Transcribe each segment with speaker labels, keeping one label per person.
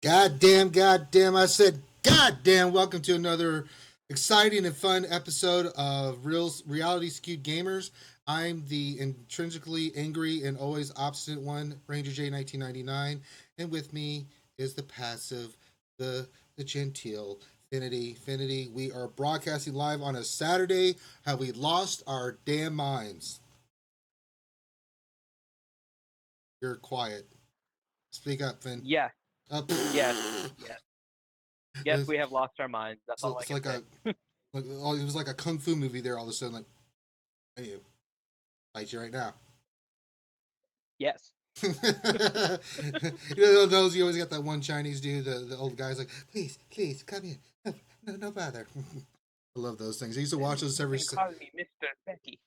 Speaker 1: Goddamn, I said goddamn. Welcome to another exciting and fun episode of Reality Skewed Gamers. I'm the intrinsically angry and always obstinate one, Ranger J 1999, and with me is the passive, the genteel Finity. Finity, we are broadcasting live on a Saturday. Have we lost our damn minds? You're quiet. Speak up, Finn.
Speaker 2: Yeah,
Speaker 1: Uh,
Speaker 2: yes, yes. Yes, we have lost our minds. That's
Speaker 1: so
Speaker 2: all I
Speaker 1: it's
Speaker 2: can
Speaker 1: like
Speaker 2: say.
Speaker 1: it was like a kung fu movie there. All of a sudden, like, hey, you fight you right now.
Speaker 2: Yes.
Speaker 1: You know those you always got that one Chinese dude, the old guy's like, please, come here, no bother. I love those things. I used to watch those
Speaker 2: You
Speaker 1: every.
Speaker 2: can call me Mr. Becky.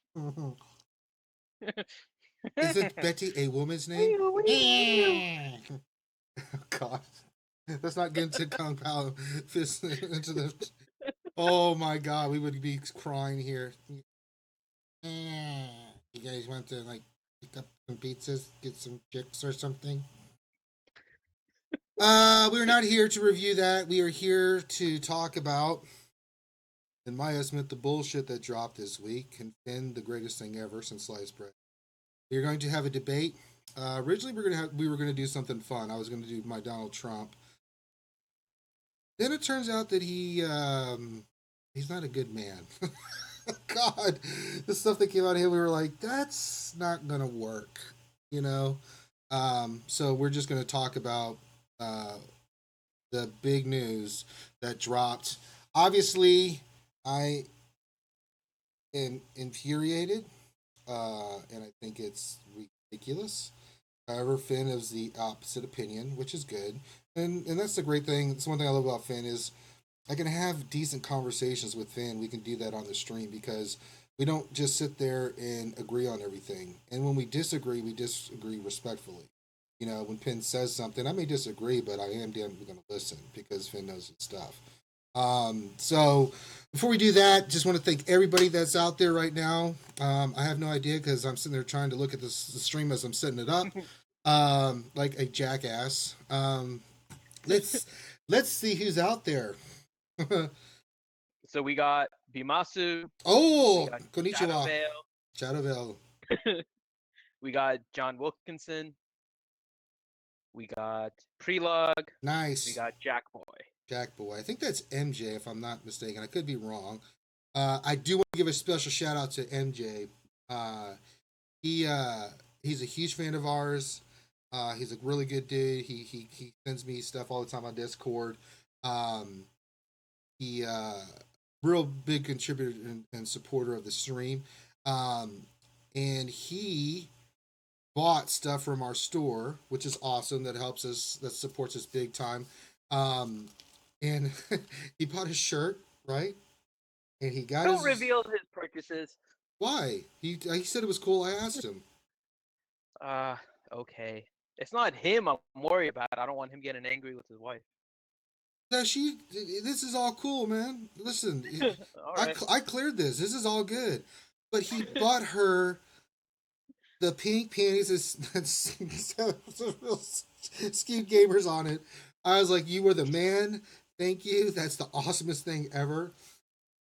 Speaker 1: Isn't Betty a woman's name?
Speaker 2: Wee-oo, wee-oo.
Speaker 1: Oh, God, let's not get into Kung Pao fist into the. Oh my God, we would be crying here. You guys want to like pick up some pizzas, get some chicks or something? We're not here to review that. We are here to talk about, in my estimate, the bullshit that dropped this week and been the greatest thing ever since sliced bread. We're going to have a debate. Originally, we were gonna do something fun. I was gonna do my Donald Trump. Then it turns out that he's not a good man. God, the stuff that came out of him, we were like, that's not gonna work, you know. So we're just gonna talk about uh, the big news that dropped. Obviously, I am infuriated, and I think it's ridiculous. However, Finn is the opposite opinion, which is good, and that's the great thing. It's one thing I love about Finn is I can have decent conversations with Finn. We can do that on the stream because we don't just sit there and agree on everything. And when we disagree respectfully. You know, when Finn says something, I may disagree, but I am damn going to listen because Finn knows his stuff. So before we do that, just want to thank everybody that's out there right now. I have no idea because I'm sitting there trying to look at the stream as I'm setting it up, like a jackass. Let's let's see who's out there.
Speaker 2: So we got Bimasu, we
Speaker 1: Oh,
Speaker 2: got
Speaker 1: konnichiwa,
Speaker 2: Shadowvale,
Speaker 1: Shadowville.
Speaker 2: we got John Wilkinson, we got Prelog, we
Speaker 1: Nice,
Speaker 2: got Jack Boy.
Speaker 1: Jack Boy. I think that's MJ if I'm not mistaken. I could be wrong. I do want to give a special shout out to MJ. Uh, he he's a huge fan of ours. He's a really good dude. He sends me stuff all the time on Discord. Um, he real big contributor and supporter of the stream. Um, and he bought stuff from our store, which is awesome. That helps us. That supports us big time. Um, and he bought his shirt, right? And he got
Speaker 2: Don't
Speaker 1: his.
Speaker 2: reveal his purchases.
Speaker 1: Why? He said it was cool. I asked him.
Speaker 2: Uh, okay. It's not him I'm worried about. I don't want him getting angry with his wife.
Speaker 1: That she. This is all cool, man. Listen,
Speaker 2: All right.
Speaker 1: I cleared this. This is all good. But he bought her the pink panties that's skewed gamers on it. I was like, you were the man. Thank you. That's the awesomest thing ever.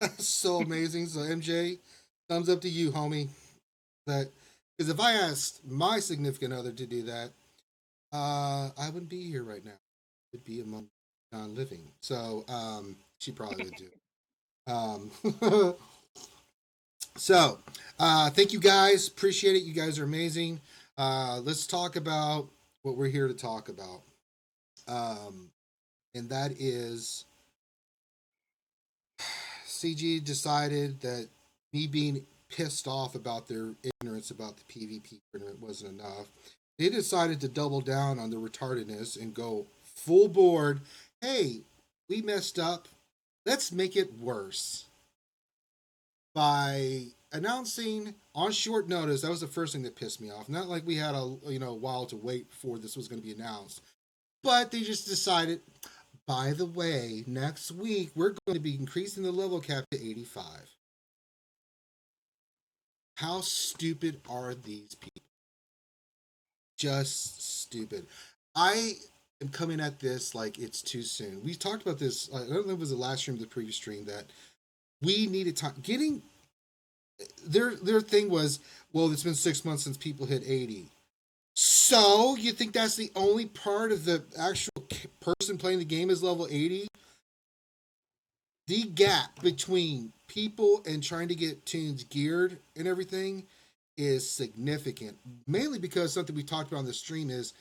Speaker 1: That's so amazing. So MJ, thumbs up to you, homie. That because if I asked my significant other to do that, I wouldn't be here right now. I'd be among non-living. So she probably would do. Um, so thank you guys. Appreciate it. You guys are amazing. Let's talk about what we're here to talk about. And that is CG decided that me being pissed off about their ignorance about the PvP tournament wasn't enough. They decided to double down on the retardedness and go full board. Hey, we messed up. Let's make it worse by announcing on short notice. That was the first thing that pissed me off. Not like we had a while to wait before this was going to be announced, but they just decided. By the way, next week we're going to be increasing the level cap to 85. How stupid are these people? Just stupid. I am coming at this like it's too soon. We talked about this. I don't know if it was the last stream or the previous stream that we needed time getting their thing was, well, it's been 6 months since people hit 80. So you think that's the only part of the actual person playing the game is level 80? The gap between people and trying to get tunes geared and everything is significant. Mainly because something we talked about on the stream is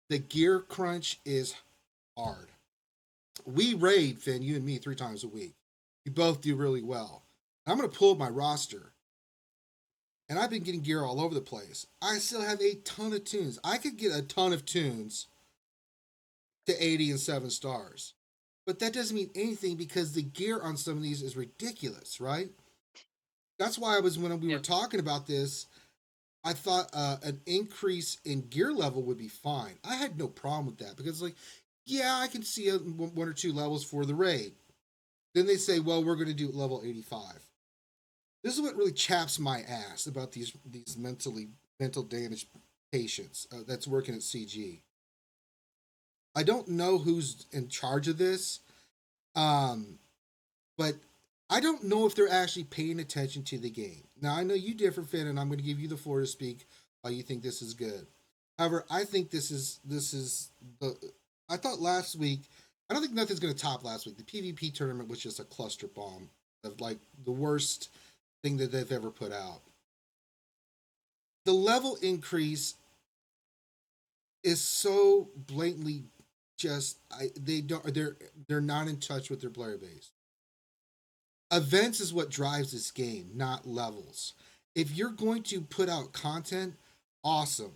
Speaker 1: the gear crunch is hard. We raid, Finn, you and me, 3 times a week. We both do really well. I'm going to pull up my roster, and I've been getting gear all over the place. I still have a ton of tunes. I could get a ton of tunes to 80 and 7 stars. But that doesn't mean anything because the gear on some of these is ridiculous, right? That's why when we were
Speaker 2: Yeah.
Speaker 1: talking about this, I thought an increase in gear level would be fine. I had no problem with that because, like, yeah, I can see 1 or 2 levels for the raid. Then they say, well, we're going to do level 85. This is what really chaps my ass about these mental damage patients that's working at CG. I don't know who's in charge of this, but I don't know if they're actually paying attention to the game. Now I know you differ, Finn, and I'm going to give you the floor to speak why you think this is good. However, I think this is the. I thought last week. I don't think nothing's going to top last week. The PvP tournament was just a cluster bomb of like the worst thing that they've ever put out. The level increase is so blatantly just they're not in touch with their player base. Events is what drives this game, not levels. If you're going to put out content, awesome.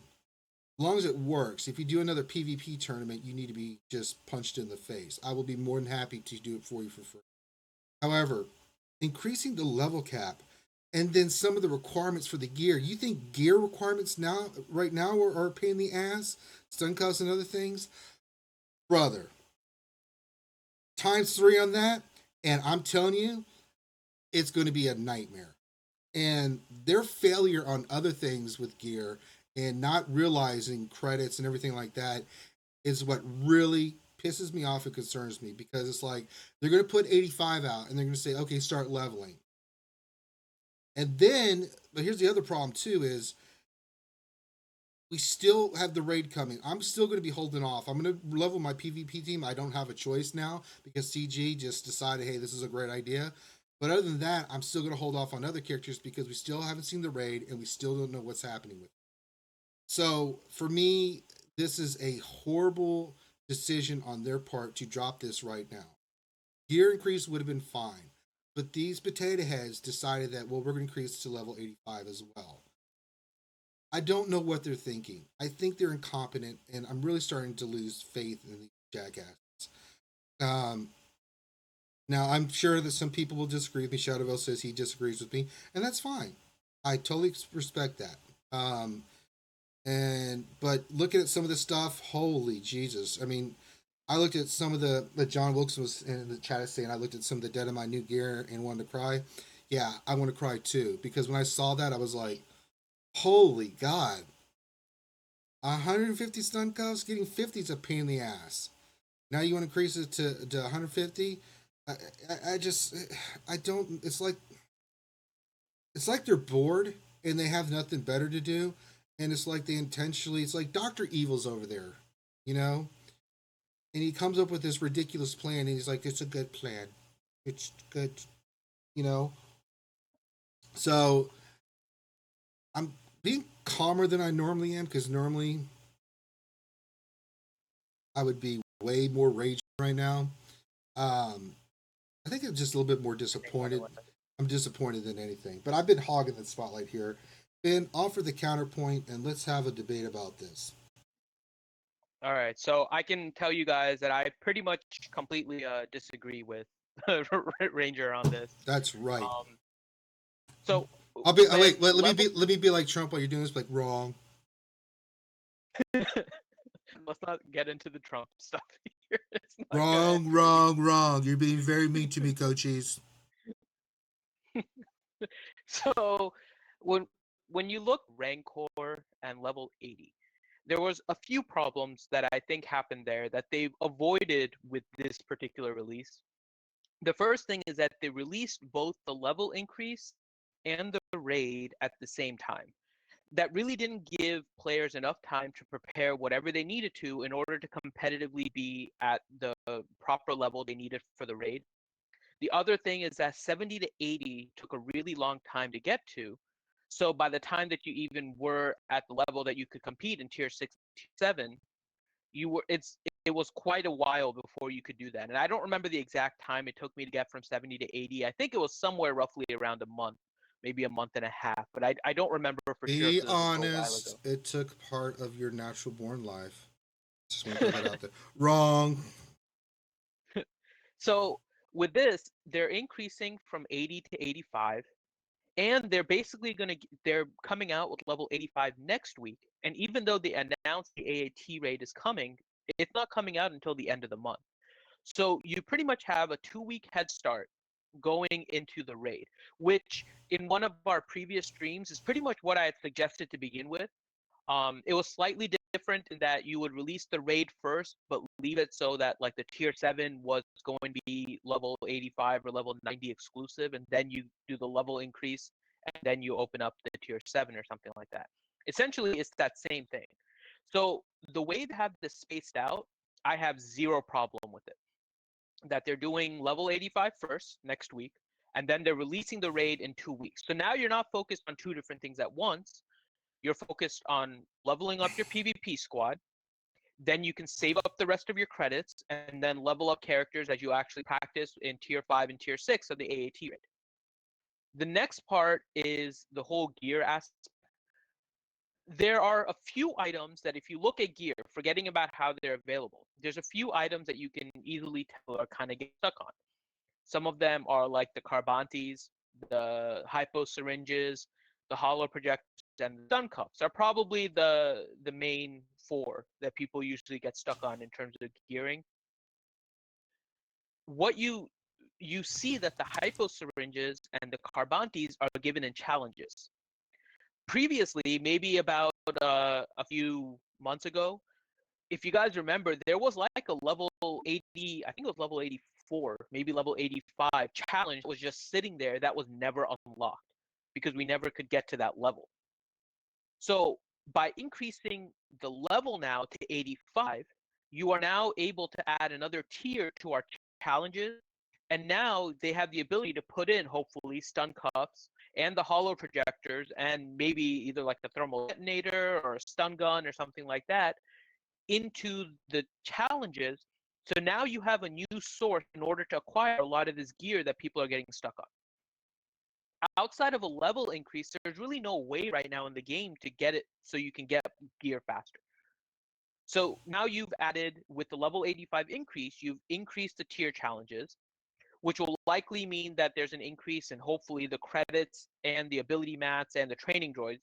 Speaker 1: As long as it works. If you do another PvP tournament, you need to be just punched in the face. I will be more than happy to do it for you for free. However, increasing the level cap and then some of the requirements for the gear. You think gear requirements right now, are a pain in the ass? Stun cuffs and other things? Brother, times 3 on that, and I'm telling you, it's going to be a nightmare. And their failure on other things with gear and not realizing credits and everything like that is what really pisses me off and concerns me because it's like they're going to put 85 out and they're going to say, okay, start leveling. And then, but here's the other problem too is we still have the raid coming. I'm still going to be holding off. I'm going to level my PvP team. I don't have a choice now because CG just decided, hey, this is a great idea. But other than that, I'm still going to hold off on other characters because we still haven't seen the raid and we still don't know what's happening with it. So for me, this is a horrible decision on their part to drop this right now. Gear increase would have been fine. But these potato heads decided that, well, we're going to increase to level 85 as well. I don't know what they're thinking. I think they're incompetent, and I'm really starting to lose faith in these jackasses. Um, Now, I'm sure that some people will disagree with me. Shadowville says he disagrees with me, and that's fine. I totally respect that. But looking at some of the stuff, holy Jesus! I mean, I looked at some of the John Wilkes was in the chat saying I looked at some of the Dead of My New Gear and wanted to cry. Yeah, I want to cry too because when I saw that, I was like, holy God! 150 stun cuffs, getting 50 is a pain in the ass. Now you want to increase it to 150? I just I don't. It's like they're bored and they have nothing better to do, and it's like they intentionally. It's like Doctor Evil's over there, you know, and he comes up with this ridiculous plan, and he's like, "It's a good plan. It's good," you know. So I'm being calmer than I normally am because normally I would be way more raging right now. Um, I think I'm just a little bit more disappointed. I'm disappointed than anything, but I've been hogging the spotlight here. Ben, offer the counterpoint and let's have a debate about this.
Speaker 2: All right, so I can tell you guys that I pretty much completely disagree with Ranger on this.
Speaker 1: That's right.
Speaker 2: So
Speaker 1: I'll be. Oh,
Speaker 2: when
Speaker 1: wait. Let me
Speaker 2: level,
Speaker 1: be. Let me be like Trump while you're doing this. Like wrong.
Speaker 2: let's not get into the Trump stuff here. It's not gonna end
Speaker 1: Wrong.
Speaker 2: really.
Speaker 1: Wrong. Wrong. You're being very mean to me, coaches.
Speaker 2: So when you look Rancor and level 80, there was a few problems that I think happened there that they've avoided with this particular release. The first thing is that they released both the level increase and the raid at the same time. That really didn't give players enough time to prepare whatever they needed to in order to competitively be at the proper level they needed for the raid. The other thing is that 70 to 80 took a really long time to get to. So by the time that you even were at the level that you could compete in tier 6, tier 7, it was quite a while before you could do that. And I don't remember the exact time it took me to get from 70 to 80. I think it was somewhere roughly around a month, maybe a month and a half, but I don't remember for sure
Speaker 1: Be
Speaker 2: because it was a while
Speaker 1: honest,
Speaker 2: ago.
Speaker 1: it took part of your natural born life. Just want to throw that out there. Wrong.
Speaker 2: So with this, they're increasing from 80 to 85, and they're coming out with level 85 next week. And even though they announced the AAT raid is coming, it's not coming out until the end of the month. So you pretty much have a 2-week head start going into the raid, which in one of our previous streams is pretty much what I had suggested to begin with. It was slightly different in that you would release the raid first, but leave it so that like the tier 7 was going to be level 85 or level 90 exclusive, and then you do the level increase, and then you open up the tier 7 or something like that. Essentially, it's that same thing. So the way they have this spaced out, I have zero problem with it. That they're doing level 85 first next week, and then they're releasing the raid in 2 weeks. So now you're not focused on two different things at once. You're focused on leveling up your PvP squad. Then you can save up the rest of your credits and then level up characters as you actually practice in tier 5 and tier 6 of the AAT raid. The next part is the whole gear aspect. There are a few items that if you look at gear, forgetting about how they're available, there's a few items that you can easily tell are kind of get stuck on. Some of them are like the Carbantes, the hypo syringes, the hollow projectors, and the stun cuffs are probably the main four that people usually get stuck on in terms of gearing. What you see that the hypo syringes and the Carbantes are given in challenges. Previously, maybe about a few months ago, if you guys remember, there was like a level 80, I think it was level 84, maybe level 85 challenge that was just sitting there that was never unlocked because we never could get to that level. So by increasing the level now to 85, you are now able to add another tier to our challenges. And now they have the ability to put in, hopefully, stun cuffs and the hollow projectors and maybe either like the thermal detonator or a stun gun or something like that into the challenges. So now you have a new source in order to acquire a lot of this gear that people are getting stuck on. Outside of a level increase, there's really no way right now in the game to get it so you can get gear faster. So now you've added, with the level 85 increase, you've increased the tier challenges, which will likely mean that there's an increase in hopefully the credits and the ability mats and the training droids.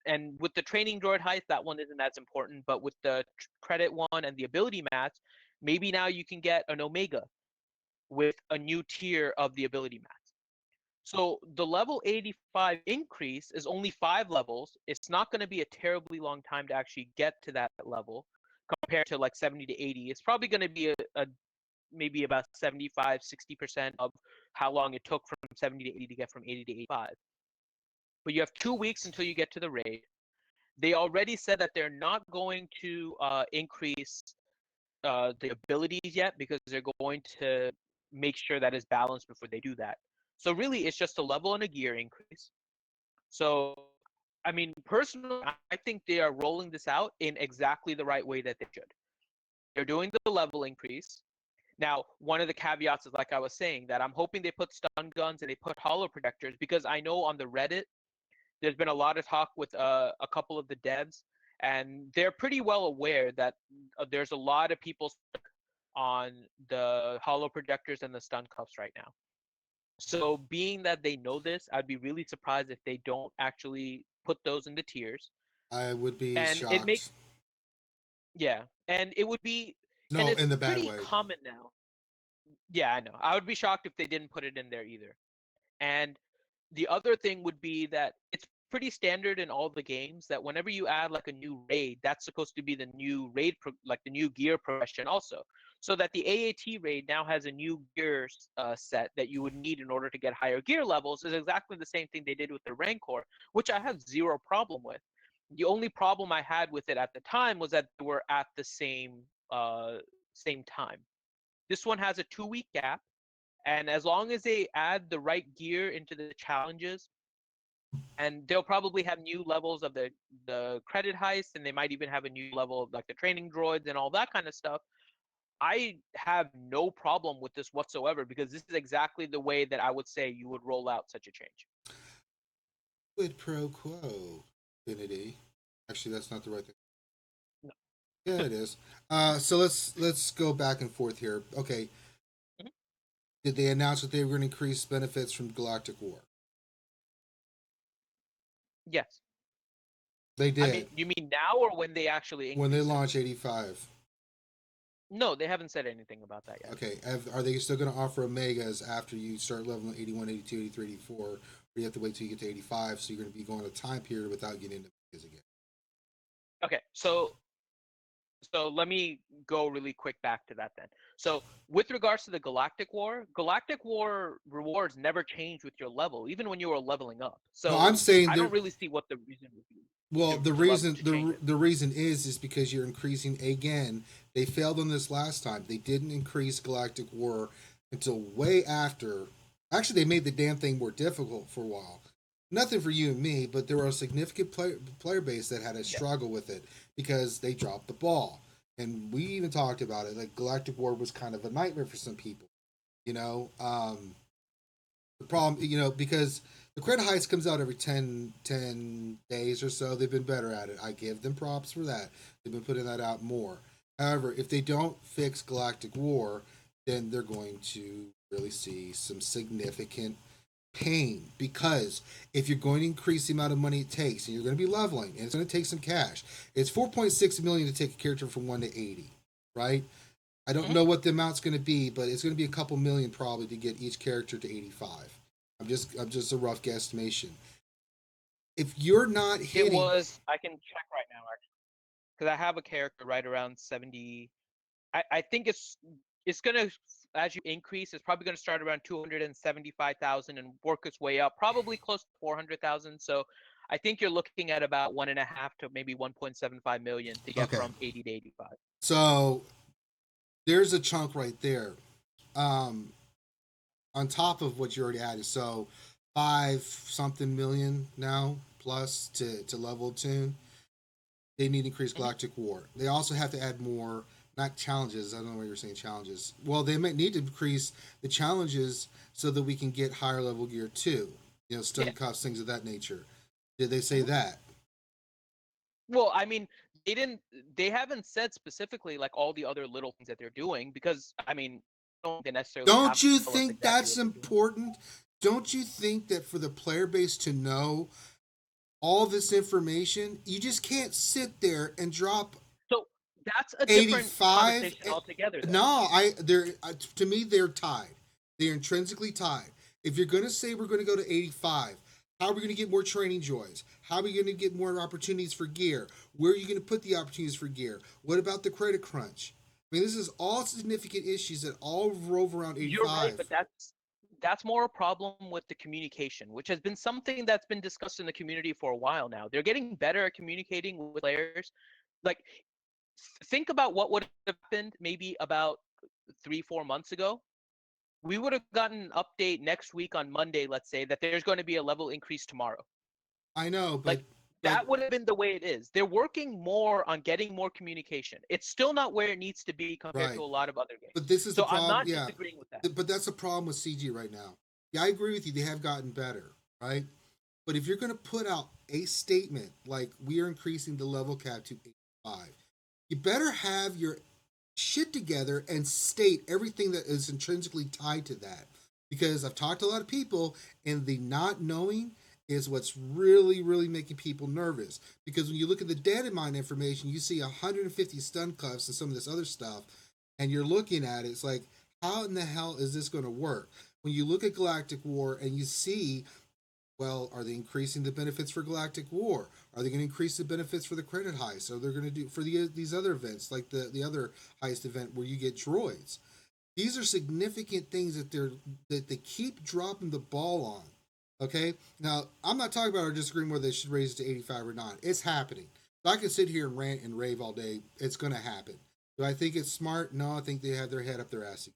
Speaker 2: And with the training droid heist, that one isn't as important, but with the credit one and the ability mats, maybe now you can get an Omega with a new tier of the ability mats. So the level 85 increase is only 5 levels. It's not going to be a terribly long time to actually get to that level compared to like 70 to 80. It's probably going to be a maybe about 75, 60% of how long it took from 70 to 80 to get from 80 to 85. But you have 2 weeks until you get to the raid. They already said that they're not going to increase the abilities yet because they're going to make sure that it's balanced before they do that. So really, it's just a level and a gear increase. So, I mean, personally, I think they are rolling this out in exactly the right way that they should. They're doing the level increase. Now, one of the caveats is, like I was saying, that I'm hoping they put stun guns and they put hollow projectors because I know on the Reddit, there's been a lot of talk with a couple of the devs, and they're pretty well aware that there's a lot of people on the hollow projectors and the stun cuffs right now. So being that they know this, I'd be really surprised if they don't actually put those in the tiers.
Speaker 1: I would be
Speaker 2: And it makes,
Speaker 1: shocked.
Speaker 2: yeah, and it would be, and
Speaker 1: No,
Speaker 2: it's
Speaker 1: in the bad
Speaker 2: pretty
Speaker 1: way.
Speaker 2: common now. Yeah, I know. I would be shocked if they didn't put it in there either. And the other thing would be that it's pretty standard in all the games that whenever you add like a new raid, that's supposed to be the new like the new gear progression also. So that the AAT raid now has a new gear set that you would need in order to get higher gear levels is exactly the same thing they did with the Rancor, which I have zero problem with. The only problem I had with it at the time was that they were at the same time. This one has a 2-week gap, and as long as they add the right gear into the challenges, and they'll probably have new levels of the credit heist, and they might even have a new level of like the training droids and all that kind of stuff. I have no problem with this whatsoever because this is exactly the way that I would say you would roll out such a change.
Speaker 1: Quid pro quo, Infinity. Actually, that's not the right thing.
Speaker 2: No.
Speaker 1: Yeah, it is. So let's go back and forth here. Okay,
Speaker 2: Mhm.
Speaker 1: did they announce that they were going to increase benefits from Galactic War?
Speaker 2: Yes.
Speaker 1: They
Speaker 2: I mean,
Speaker 1: did
Speaker 2: you mean now or when they actually
Speaker 1: when they
Speaker 2: increase it?
Speaker 1: launched 85.
Speaker 2: No, they haven't said anything about that yet.
Speaker 1: Okay, are they still going to offer Omegas after you start leveling 81, 82, 83, 84? Or you have to wait till you get to 85, so you're going to be going a time period without getting into Omegas again?
Speaker 2: Okay, so let me go really quick back to that then. So with regards to the Galactic War rewards never change with your level, even when you are leveling up.
Speaker 1: No, I'm
Speaker 2: So
Speaker 1: saying
Speaker 2: I
Speaker 1: they're
Speaker 2: don't really see what the reason would be
Speaker 1: well. The
Speaker 2: level
Speaker 1: reason
Speaker 2: to change it.
Speaker 1: the reason is because you're increasing again. They failed on this last time. They didn't increase Galactic War until way after. Actually, they made the damn thing more difficult for a while. Nothing for you and me, but there were a significant player base that had a
Speaker 2: Yeah.
Speaker 1: struggle with it because they dropped the ball. And we even talked about it. Like Galactic War was kind of a nightmare for some people. You know, the problem, because the credit heist comes out every 10 days or so. They've been better at it. I give them props for that. They've been putting that out more. However, if they don't fix Galactic War, then they're going to really see some significant pain, because if you're going to increase the amount of money it takes and you're going to be leveling and it's going to take some cash, it's 4.6 million to take a character from 1 to 80, right? I don't
Speaker 2: Mhm.
Speaker 1: know what the amount's going to be, but it's going to be a couple million probably to get each character to 85. I'm just a rough guesstimation. If you're not
Speaker 2: It
Speaker 1: hitting,
Speaker 2: was. I can check right now actually because I have a character right around 70. I think it's gonna, as you increase, it's probably gonna start around 275,000 and work its way up, probably close to 400,000. So I think you're looking at about 1.5 to maybe 1.75 million to get
Speaker 1: okay,
Speaker 2: from 80 to 85.
Speaker 1: so there's a chunk right there. Um, on top of what you already added, so 5 something million now plus to level tune. They need to increase
Speaker 2: Mhm.
Speaker 1: Galactic War. They also have to add more, not challenges. I don't know why you're saying challenges. Well, they might need to increase the challenges so that we can get higher level gear too.
Speaker 2: Yeah.
Speaker 1: Stun cuffs, things of that nature. Did they say
Speaker 2: Mhm.
Speaker 1: that?
Speaker 2: Well, I mean, they didn't. They haven't said specifically like all the other little things that they're doing because I mean, I don't think they necessarily have
Speaker 1: Don't
Speaker 2: to
Speaker 1: you
Speaker 2: tell us
Speaker 1: think
Speaker 2: exactly
Speaker 1: that's
Speaker 2: what they're doing.
Speaker 1: important? Don't you think that for the player base to know all this information, you just can't sit there and drop
Speaker 2: So that's a different
Speaker 1: 85?
Speaker 2: conversation altogether,
Speaker 1: No,
Speaker 2: then.
Speaker 1: they're to me they're tied. They're intrinsically tied. If you're going to say we're going to go to 85, how are we going to get more training joys? How are we going to get more opportunities for gear? Where are you going to put the opportunities for gear? What about the credit crunch? I mean, this is all significant issues that all rove around
Speaker 2: You're right,
Speaker 1: 85.
Speaker 2: but that's more a problem with the communication, which has been something that's been discussed in the community for a while now. They're getting better at communicating with players. Like, think about what would have happened maybe about 3, 4 months ago. We would have gotten an update next week on Monday, let's say, that there's going to be a level increase tomorrow.
Speaker 1: I know,
Speaker 2: Like,
Speaker 1: but
Speaker 2: that would have been the way it is. They're working more on getting more communication. It's still not where it needs to be compared to
Speaker 1: right.
Speaker 2: a lot of other games.
Speaker 1: But this is the
Speaker 2: So I'm
Speaker 1: problem.
Speaker 2: not
Speaker 1: Yeah,
Speaker 2: disagreeing with that.
Speaker 1: but that's the problem with CG right now. Yeah, I agree with you. They have gotten better, right? But if you're going to put out a statement like we are increasing the level cap to 85, you better have your shit together and state everything that is intrinsically tied to that. Because I've talked to a lot of people, and the not knowing is what's really, really making people nervous. Because when you look at the data mine information, you see 150 stun cuffs and some of this other stuff, and you're looking at it, it's like, how in the hell is this going to work? When you look at Galactic War and you see Well, are they increasing the benefits for Galactic War? Are they going to increase the benefits for the credit heist? Are they going to do for these other events, like the other heist event where you get droids? These are significant things that they keep dropping the ball on. Okay, now I'm not talking about our disagreement whether they should raise it to 85 or not. It's happening. So I can sit here and rant and rave all day. It's going to happen. Do I think it's smart? No, I think they have their head up their ass.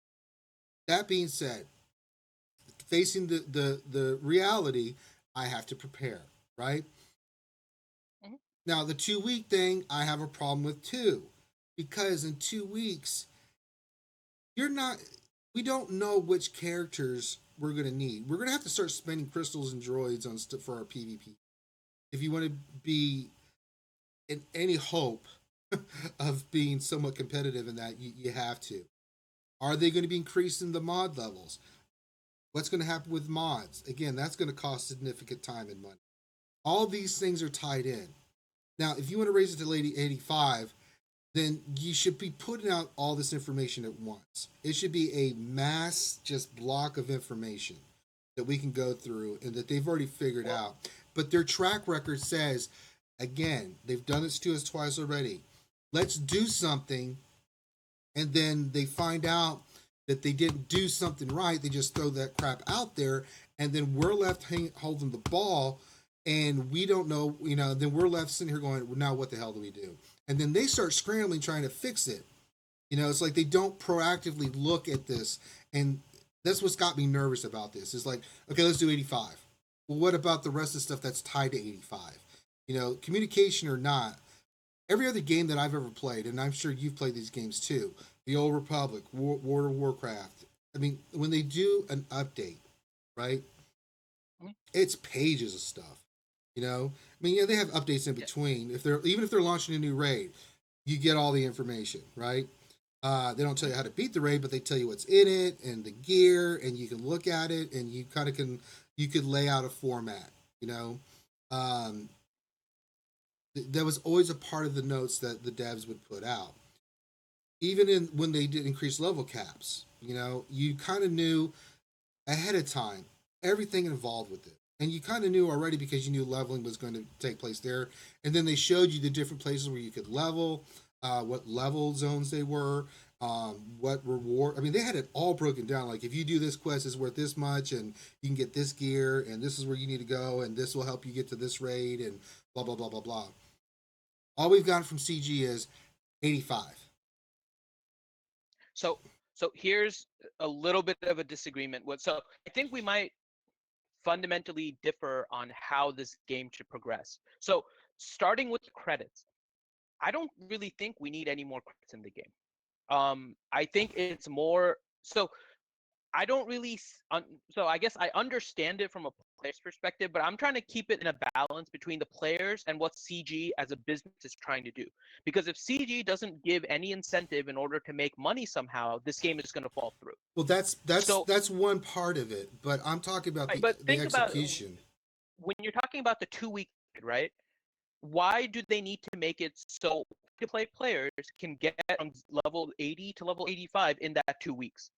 Speaker 1: That being said, facing the reality, I have to prepare. Right
Speaker 2: Mhm.
Speaker 1: now, the 2 week thing, I have a problem with too, because in 2 weeks you're not we don't know which characters we're going to need. We're going to have to start spending crystals and droids on for our PvP if you want to be in any hope of being somewhat competitive in that. You have to. Are they going to be increasing the mod levels? What's going to happen with mods? Again, that's going to cost significant time and money. All these things are tied in. Now, if you want to raise it to 85, then you should be putting out all this information at once. It should be a mass just block of information that we can go through and that they've already figured
Speaker 2: Well,
Speaker 1: out. But their track record says, again, they've done this to us twice already. Let's do something, and then they find out that they didn't do something right. They just throw that crap out there, and then we're left holding the ball, and we don't know. Then we're left sitting here going, well, now what the hell do we do? And then they start scrambling trying to fix it. It's like they don't proactively look at this, and that's what's got me nervous about this. It's like, okay, let's do 85. Well, what about the rest of the stuff that's tied to 85? Communication or not, every other game that I've ever played, and I'm sure you've played these games too, the Old Republic, World of Warcraft. I mean, when they do an update, right?
Speaker 2: mhm.
Speaker 1: It's pages of stuff. I mean, yeah, they have updates in
Speaker 2: Yeah.
Speaker 1: between. If they're launching a new raid, you get all the information, right? They don't tell you how to beat the raid, but they tell you what's in it and the gear, and you can look at it, and you could lay out a format. You know, um, that was always a part of the notes that the devs would put out. Even when they did increase level caps, you kind of knew ahead of time everything involved with it. And you kind of knew already because you knew leveling was going to take place there. And then they showed you the different places where you could level, what level zones they were, what reward. I mean, they had it all broken down. Like, if you do this quest, it's worth this much, and you can get this gear, and this is where you need to go, and this will help you get to this raid, and blah, blah, blah, blah, blah. All we've gotten from CG is 85.
Speaker 2: So so here's a little bit of a disagreement with. So I think we might fundamentally differ on how this game should progress. So starting with credits, I don't really think we need any more credits in the game. I think it's more so I don't really so I guess I understand it from a player's perspective, but I'm trying to keep it in a balance between the players and what CG as a business is trying to do. Because if CG doesn't give any incentive in order to make money somehow, this game is going to fall through.
Speaker 1: Well,
Speaker 2: So,
Speaker 1: that's one part of it, but I'm talking about
Speaker 2: right,
Speaker 1: the
Speaker 2: but
Speaker 1: the
Speaker 2: think about
Speaker 1: execution.
Speaker 2: when you're talking about the 2 week, right? Why do they need to make it so to play players can get from level 80 to level 85 in that 2 weeks?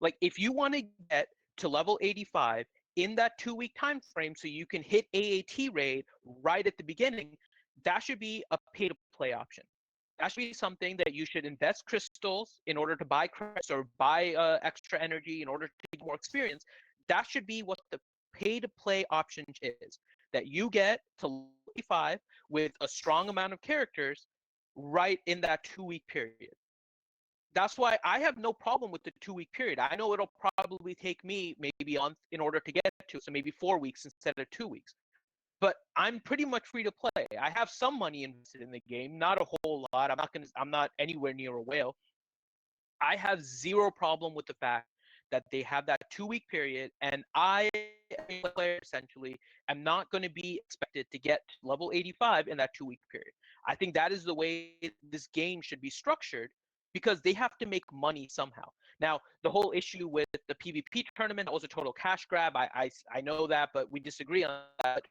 Speaker 2: Like, if you want to get to level 85 in that 2 week time frame so you can hit AAT raid right at the beginning, that should be a pay to play option. That should be something that you should invest crystals in order to buy credits or buy extra energy in order to get more experience. That should be what the pay to play option is, that you get to level 85 with a strong amount of characters right in that 2 week period. That's why I have no problem with the 2 week period. I know it'll probably take me maybe on in order to get to it, so maybe 4 weeks instead of 2 weeks. But I'm pretty much free to play. I have some money invested in the game, not a whole lot. I'm not anywhere near a whale. I have zero problem with the fact that they have that 2 week period, and I, as a player, essentially, am not going to be expected to get to level 85 in that 2 week period. I think that is the way this game should be structured because they have to make money somehow. Now, the whole issue with the PvP tournament, that was a total cash grab. I know that, but we disagree on that.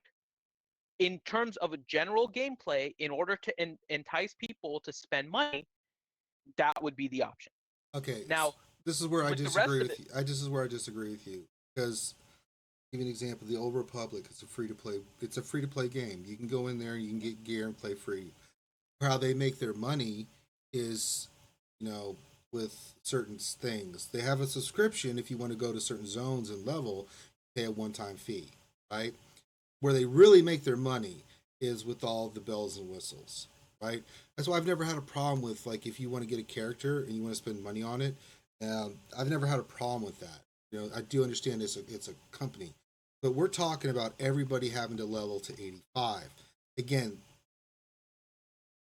Speaker 2: In terms of a general gameplay, in order to entice people to spend money, that would be the option.
Speaker 1: Okay,
Speaker 2: Now,
Speaker 1: this is where I
Speaker 2: with the rest
Speaker 1: disagree
Speaker 2: of
Speaker 1: with
Speaker 2: it,
Speaker 1: you. This is where I disagree with you because give you an example. The Old Republic. It's a free to play. It's a free to play game. You can go in there and you can get gear and play free. How they make their money is, you know, with certain things. They have a subscription if you want to go to certain zones and level, pay a one-time fee, right? Where they really make their money is with all the bells and whistles, right? That's why I've never had a problem with, like, if you want to get a character and you want to spend money on it. I've never had a problem with that. You know, I do understand it's a company, but we're talking about everybody having to level to 85. Again,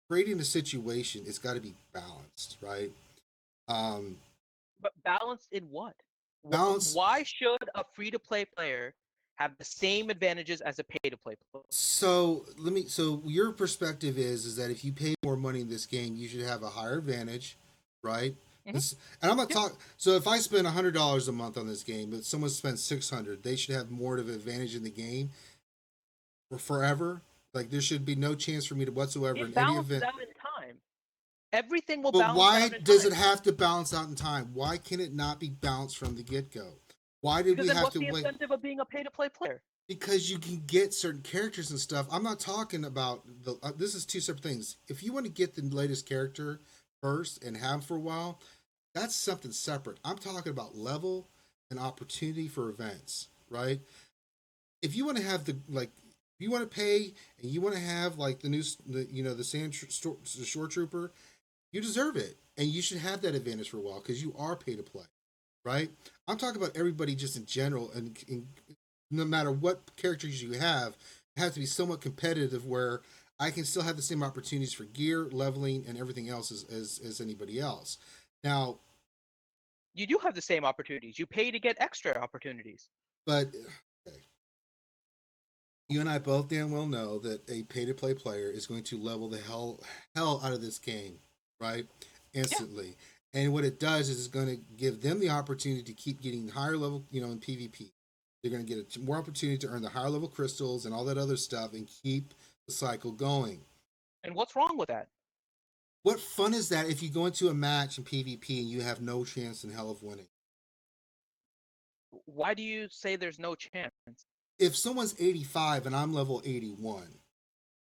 Speaker 1: creating a situation, it's got to be balanced, right? Um,
Speaker 2: But balanced in what?
Speaker 1: balance.
Speaker 2: Why should a free-to-play player have the same advantages as a pay-to-play player?
Speaker 1: So let me. So your perspective is that if you pay more money in this game, you should have a higher advantage, right?
Speaker 2: Hmm.
Speaker 1: This, and I'm not
Speaker 2: Yep.
Speaker 1: talking. So if I spend $100 a month on this game, but someone spends 600, they should have more of an advantage in the game for forever. Like there should be no chance for me to whatsoever in
Speaker 2: It
Speaker 1: any
Speaker 2: balances
Speaker 1: event.
Speaker 2: out in time. Everything will
Speaker 1: But
Speaker 2: balance
Speaker 1: why
Speaker 2: out in
Speaker 1: does it
Speaker 2: time.
Speaker 1: have to balance out in time? Why can it not be balanced from the get go? Why did
Speaker 2: Because
Speaker 1: we
Speaker 2: then
Speaker 1: have
Speaker 2: what's
Speaker 1: to
Speaker 2: the
Speaker 1: wait?
Speaker 2: incentive of being a pay-to-play player?
Speaker 1: Because you can get certain characters and stuff. I'm not talking about the. This is two separate things. If you want to get the latest character first and have for a while, that's something separate. I'm talking about level and opportunity for events, right? If you want to have the like, if you want to pay and you want to have like the the shore trooper, you deserve it, and you should have that advantage for a while because you are pay to play, right? I'm talking about everybody just in general, and no matter what characters you have, it has to be somewhat competitive where I can still have the same opportunities for gear, leveling, and everything else as anybody else. Now,
Speaker 2: You do have the same opportunities. You pay to get extra opportunities.
Speaker 1: but okay, you and I both damn well know that a pay to play player is going to level the hell out of this game, right?
Speaker 2: Yeah.
Speaker 1: Instantly. And what it does is it's going to give them the opportunity to keep getting higher level, in PvP. They're going to get more opportunity to earn the higher level crystals and all that other stuff and keep the cycle going.
Speaker 2: And what's wrong with that?
Speaker 1: What fun is that if you go into a match in PvP and you have no chance in hell of winning?
Speaker 2: Why do you say there's no chance?
Speaker 1: If someone's 85 and I'm level 81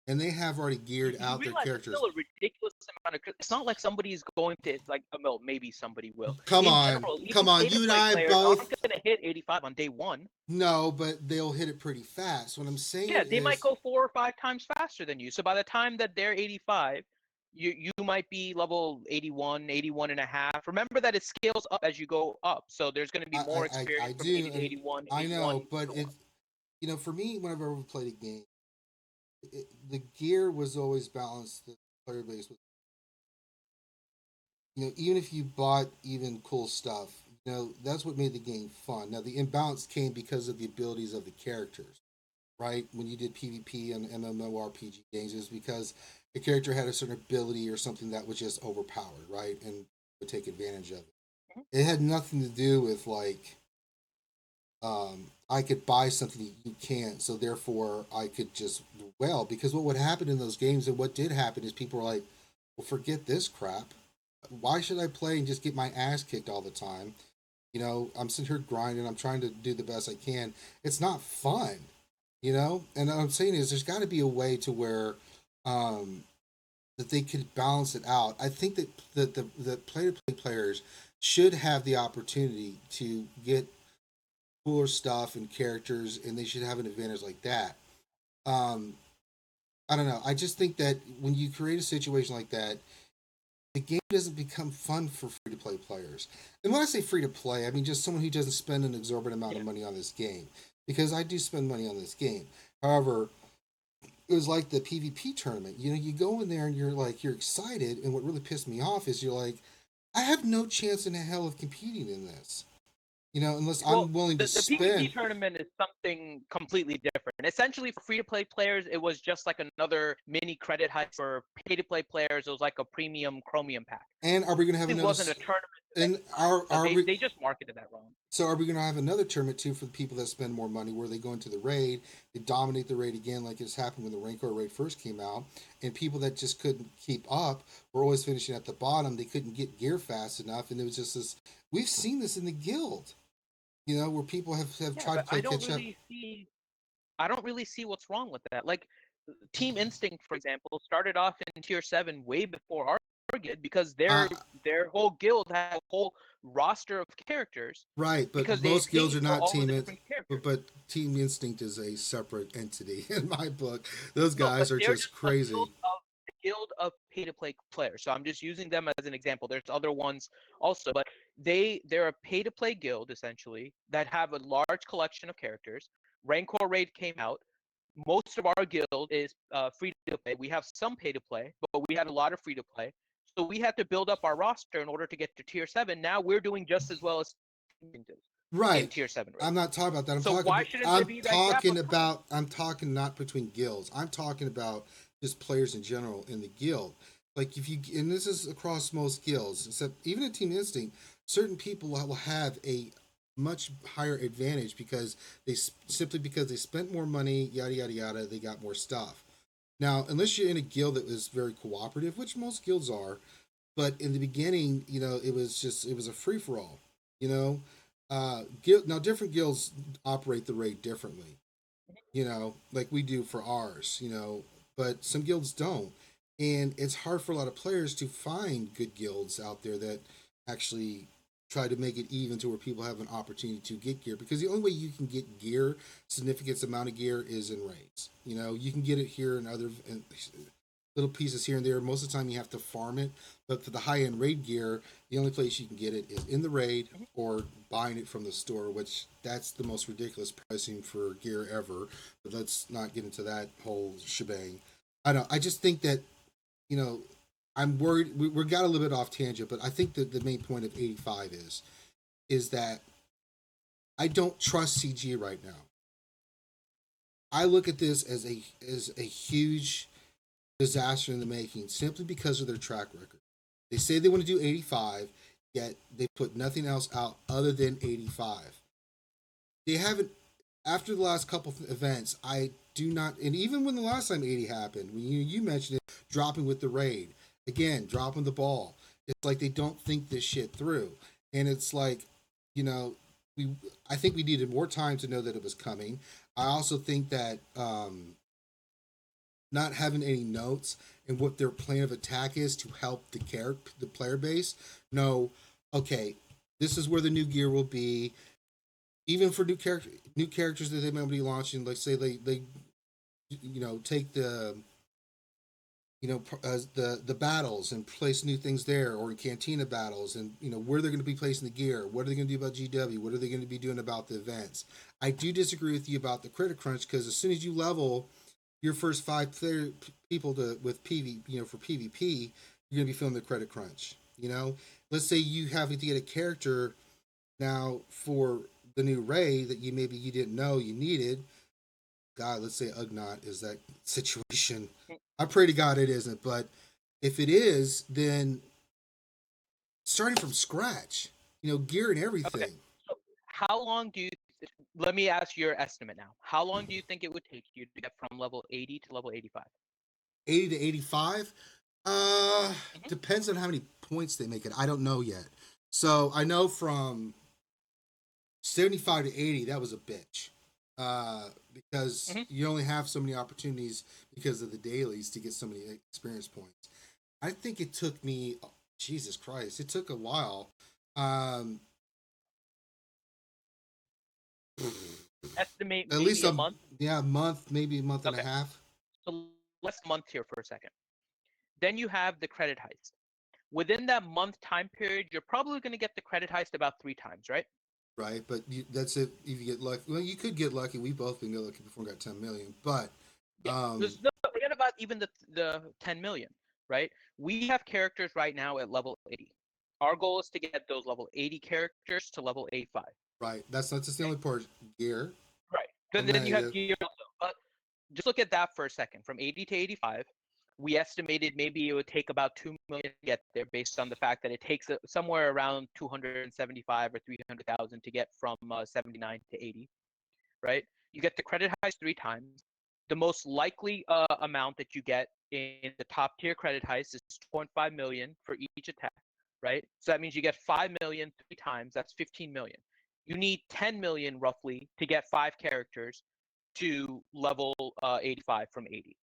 Speaker 1: and they have already
Speaker 2: You,
Speaker 1: geared
Speaker 2: you
Speaker 1: out their
Speaker 2: realize it's
Speaker 1: characters,
Speaker 2: still a ridiculous amount of. It's not like somebody's going to like. Well, maybe somebody will.
Speaker 1: come
Speaker 2: In
Speaker 1: on,
Speaker 2: general,
Speaker 1: come
Speaker 2: even
Speaker 1: on, you and
Speaker 2: pay-to-play
Speaker 1: I
Speaker 2: players aren't
Speaker 1: both.
Speaker 2: going to hit 85 on day one.
Speaker 1: No, but they'll hit it pretty fast. What I'm saying
Speaker 2: Yeah, they might
Speaker 1: is,
Speaker 2: go 4 or 5 times faster than you. So by the time that they're 85, you might be level 81, 81 and a half. Remember that it scales up as you go up. So there's going to be more
Speaker 1: I
Speaker 2: experience from
Speaker 1: do,
Speaker 2: 80 to
Speaker 1: and
Speaker 2: 81,
Speaker 1: I
Speaker 2: 81,
Speaker 1: know, but
Speaker 2: so on.
Speaker 1: it, for me, whenever I ever played a game, the gear was always balanced. The player base was, even if you bought even cool stuff, that's what made the game fun. Now the imbalance came because of the abilities of the characters, right? When you did PvP and MMORPG games, is because the character had a certain ability or something that was just overpowered, right, and would take advantage of it.
Speaker 2: Mhm.
Speaker 1: It had nothing to do with like I could buy something that you can't, so therefore I could just because what would happen in those games and what did happen is people were like, well, forget this crap. Why should I play and just get my ass kicked all the time? I'm sitting here grinding. I'm trying to do the best I can. It's not fun, And what I'm saying is, there's got to be a way to where um, that they could balance it out. I think that the play-to-play players should have the opportunity to get cooler stuff and characters, and they should have an advantage like that. Um, I don't know. I just think that when you create a situation like that, the game doesn't become fun for free to play players. And when I say free to play, I mean just someone who doesn't spend an exorbitant amount
Speaker 2: Yeah.
Speaker 1: of money on this game. Because I do spend money on this game. However, it was like the PvP tournament. You go in there and you're excited, and what really pissed me off is you're like, I have no chance in hell of competing in this. Unless
Speaker 2: Well,
Speaker 1: I'm willing to
Speaker 2: the PvP
Speaker 1: spend.
Speaker 2: tournament is something completely different. Essentially, for free-to-play players, it was just like another mini credit hike. For pay-to-play players, it was like a premium Chromium pack.
Speaker 1: And are we going to have
Speaker 2: It
Speaker 1: another?
Speaker 2: wasn't a tournament of any
Speaker 1: And
Speaker 2: kind. So
Speaker 1: are we?
Speaker 2: they just marketed that wrong.
Speaker 1: So are we going to have another tournament too for the people that spend more money, where they go into the raid, they dominate the raid again, like it's happened when the Rancor raid first came out, and people that just couldn't keep up were always finishing at the bottom. They couldn't get gear fast enough, and it was just this. We've seen this in the guild. where people have
Speaker 2: Yeah,
Speaker 1: tried to
Speaker 2: but
Speaker 1: play catch up.
Speaker 2: I don't really see what's wrong with that. Like Team Instinct, for example, started off in tier 7 way before our guild because
Speaker 1: Uh,
Speaker 2: their whole guild had a whole roster of characters
Speaker 1: right, but
Speaker 2: because they
Speaker 1: most
Speaker 2: had
Speaker 1: guilds
Speaker 2: paid
Speaker 1: are
Speaker 2: for
Speaker 1: not
Speaker 2: all the different characters.
Speaker 1: but Team Instinct is a separate entity in my book. Those
Speaker 2: No, but
Speaker 1: guys are
Speaker 2: they're
Speaker 1: just
Speaker 2: just a
Speaker 1: crazy.
Speaker 2: guild of pay to play players. So I'm just using them as an example. There's other ones also, but they're a pay to play guild essentially that have a large collection of characters. Rancor Raid came out. Most of our guild is free to play. We have some pay to play, but we had a lot of free to play. So we had to build up our roster in order to get to tier 7. Now we're doing just as well as in
Speaker 1: Right.
Speaker 2: tier 7 raid.
Speaker 1: I'm not talking about that.
Speaker 2: So why shouldn't there be that gap of time?
Speaker 1: I'm talking not between guilds. I'm talking about just players in general in the guild. Like if you and this is across most guilds, except even in Team Instinct, certain people will have a much higher advantage because simply because they spent more money, yada yada yada, they got more stuff. Now, unless you're in a guild that was very cooperative, which most guilds are, but in the beginning, it was a free for all. You know, now different guilds operate the raid differently. Like we do for ours. But some guilds don't, and it's hard for a lot of players to find good guilds out there that actually try to make it even to where people have an opportunity to get gear, because the only way you can get gear, significant amount of gear, is in raids. You can get it here and other little pieces here and there. Most of the time you have to farm it, but for the high end raid gear, the only place you can get it is in the raid or buying it from the store, which that's the most ridiculous pricing for gear ever. But let's not get into that whole shebang. I don't. I just think that you know I'm worried. We got a little bit off tangent, but I think that the main point of 85 is that I don't trust CG right now. I look at this as a huge disaster in the making simply because of their track record. They say they want to do 85, yet they put nothing else out other than 85. They haven't, after the last couple of events, I do not, and even when the last time 80 happened, when you mentioned it, dropping with the raid, again, dropping the ball. It's like they don't think this shit through. And it's like, you know, we, I think we needed more time to know that it was coming. I also think that not having any notes and what their plan of attack is to help the player base know, okay, this is where the new gear will be. Even for new characters that they might be launching, like say they take the the battles and place new things there, or in Cantina battles, and where they're going to be placing the gear. What are they going to do about GW? What are they going to be doing about the events? I do disagree with you about the credit crunch, because as soon as you level your first people with for PvP, you're gonna be feeling the credit crunch. Let's say you have to get a character now for the new Ray that you didn't know you needed. God, let's say Ugnaught is that situation. I pray to God it isn't, but if it is, then starting from scratch, gear and
Speaker 2: Okay.
Speaker 1: everything.
Speaker 2: So how long do you let me ask your estimate now. How long do you think it would take you to get from level 80 to level 85?
Speaker 1: 80 to 85.
Speaker 2: Hmm.
Speaker 1: Depends on how many points they make it. I don't know yet. So I know from 75 to 80, that was a bitch. Because
Speaker 2: Hmm.
Speaker 1: you only have so many opportunities because of the dailies to get so many experience points. I think it took me, oh, Jesus Christ, it took a while. Um,
Speaker 2: Estimate
Speaker 1: at least
Speaker 2: maybe a month.
Speaker 1: a month, maybe a month and a
Speaker 2: Okay.
Speaker 1: half.
Speaker 2: So let's month here for a second. Then you have the credit heist. Within that month time period, you're probably going to get the credit heist about 3 times, right?
Speaker 1: Right? But that's it. If you get lucky, well, you could get lucky. We both been lucky before we got 10 million. But
Speaker 2: Yeah.
Speaker 1: um,
Speaker 2: There's no forget about even the 10 million, right? We have characters right now at level 80. Our goal is to get those level 80 characters to level 85.
Speaker 1: right, that's not just the
Speaker 2: Okay.
Speaker 1: only part. Gear,
Speaker 2: Right. Then you have
Speaker 1: negative.
Speaker 2: gear also. But just look at that for a second. From 80 to 85, we estimated maybe it would take about 2 million to get there, based on the fact that it takes somewhere around 275 or 300,000 to get from 79 to 80, right? You get the credit heist 3 times. The most likely amount that you get in the top tier credit heist is 2.5 million for each attack, right? So that means you get 5 million 3 times. That's 15 million. you need 10 million roughly to get 5 characters to level 85 from 80.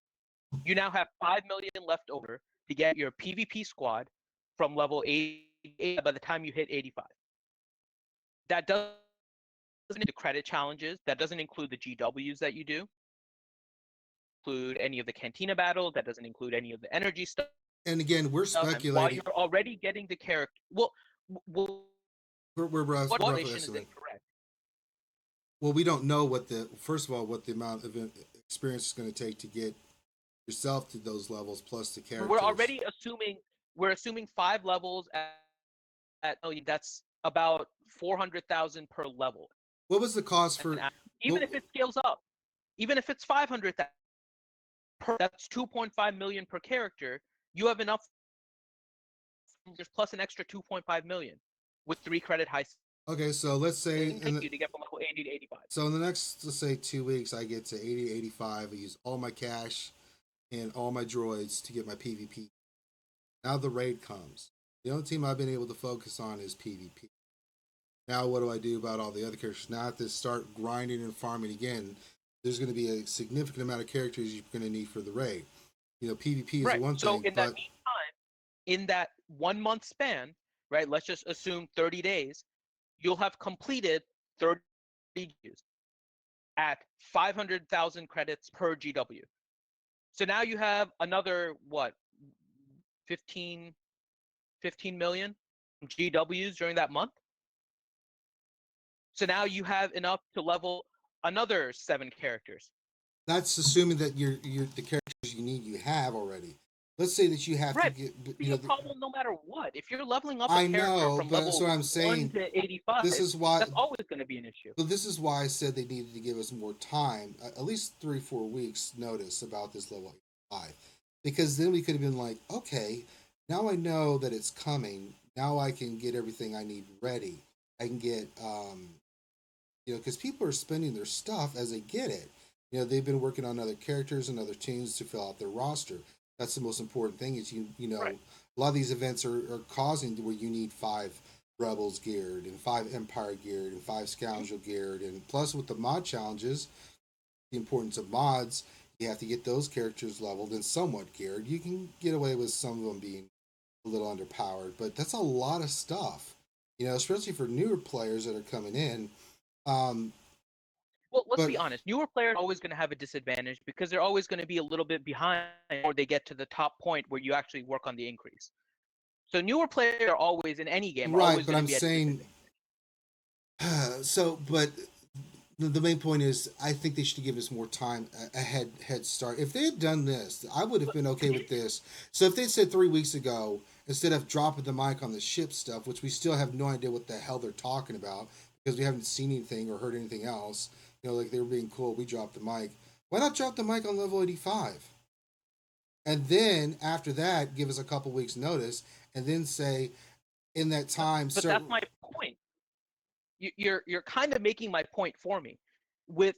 Speaker 2: You now have 5 million left over to get your PvP squad from level 88 by the time you hit 85. That doesn't include the credit challenges. That doesn't include the GWs that you do. Include any of the Cantina battles. That doesn't include any of the energy stuff.
Speaker 1: And again, we're speculating.
Speaker 2: While you're already getting the character,
Speaker 1: we're
Speaker 2: what
Speaker 1: roughly
Speaker 2: is
Speaker 1: estimating.
Speaker 2: incorrect.
Speaker 1: Well, we don't know what the amount of experience is going to take to get yourself to those levels plus the characters.
Speaker 2: We're already assuming 5 levels at that's about 400,000 per level.
Speaker 1: What was the cost for
Speaker 2: even if it scales up, even if it's 500,000 that's 2.5 million per character. You have enough plus an extra 2.5 million with 3 credit heists.
Speaker 1: Okay, so let's say
Speaker 2: you to get from level 80 to 85.
Speaker 1: So in the next, let's say 2 weeks, I get to 80 to 85. I use all my cash and all my droids to get my PvP. Now the raid comes. The only team I've been able to focus on is PvP. Now what do I do about all the other characters? Now I have to start grinding and farming again. There's going to be a significant amount of characters you're going to need for the raid. PvP is one thing.
Speaker 2: So in that meantime, in that 1 month span, right? Let's just assume 30 days. You'll have completed 30 GWs at 500,000 credits per GW. So now you have another, 15 million GWs during that month. So now you have enough to level another 7 characters.
Speaker 1: That's assuming that the characters you need you have already. Let's say that you have to get.
Speaker 2: Be a problem no matter what. If you're leveling up a
Speaker 1: I
Speaker 2: character
Speaker 1: know,
Speaker 2: from
Speaker 1: but
Speaker 2: level
Speaker 1: that's what I'm saying.
Speaker 2: 1 to 85,
Speaker 1: this is why
Speaker 2: that's always going to be an issue.
Speaker 1: But this is why I said they needed to give us more time, at least 3-4 weeks notice about this level 85, because then we could have been like, okay, now I know that it's coming. Now I can get everything I need ready. I can get, because people are spending their stuff as they get it. They've been working on other characters and other teams to fill out their roster. That's the most important thing is, right. A lot of these events are causing where you need 5 Rebels geared and 5 Empire geared and 5 Scoundrel geared. And plus with the mod challenges, the importance of mods, you have to get those characters leveled and somewhat geared. You can get away with some of them being a little underpowered, but that's a lot of stuff, especially for newer players that are coming in.
Speaker 2: Well, let's be honest. Newer players are always going to have a disadvantage because they're always going to be a little bit behind before they get to the top point where you actually work on the increase. So newer players are always in any game.
Speaker 1: Right, but I'm saying. But the main point is, I think they should give us more time, a head start. If they had done this, I would have been okay with this. So if they said 3 weeks ago, instead of dropping the mic on the ship stuff, which we still have no idea what the hell they're talking about because we haven't seen anything or heard anything else. Like they were being cool, we dropped the mic. Why not drop the mic on level 85? And then after that, give us a couple weeks notice, and then say, in that time.
Speaker 2: But that's my point. You're kind of making my point for me. With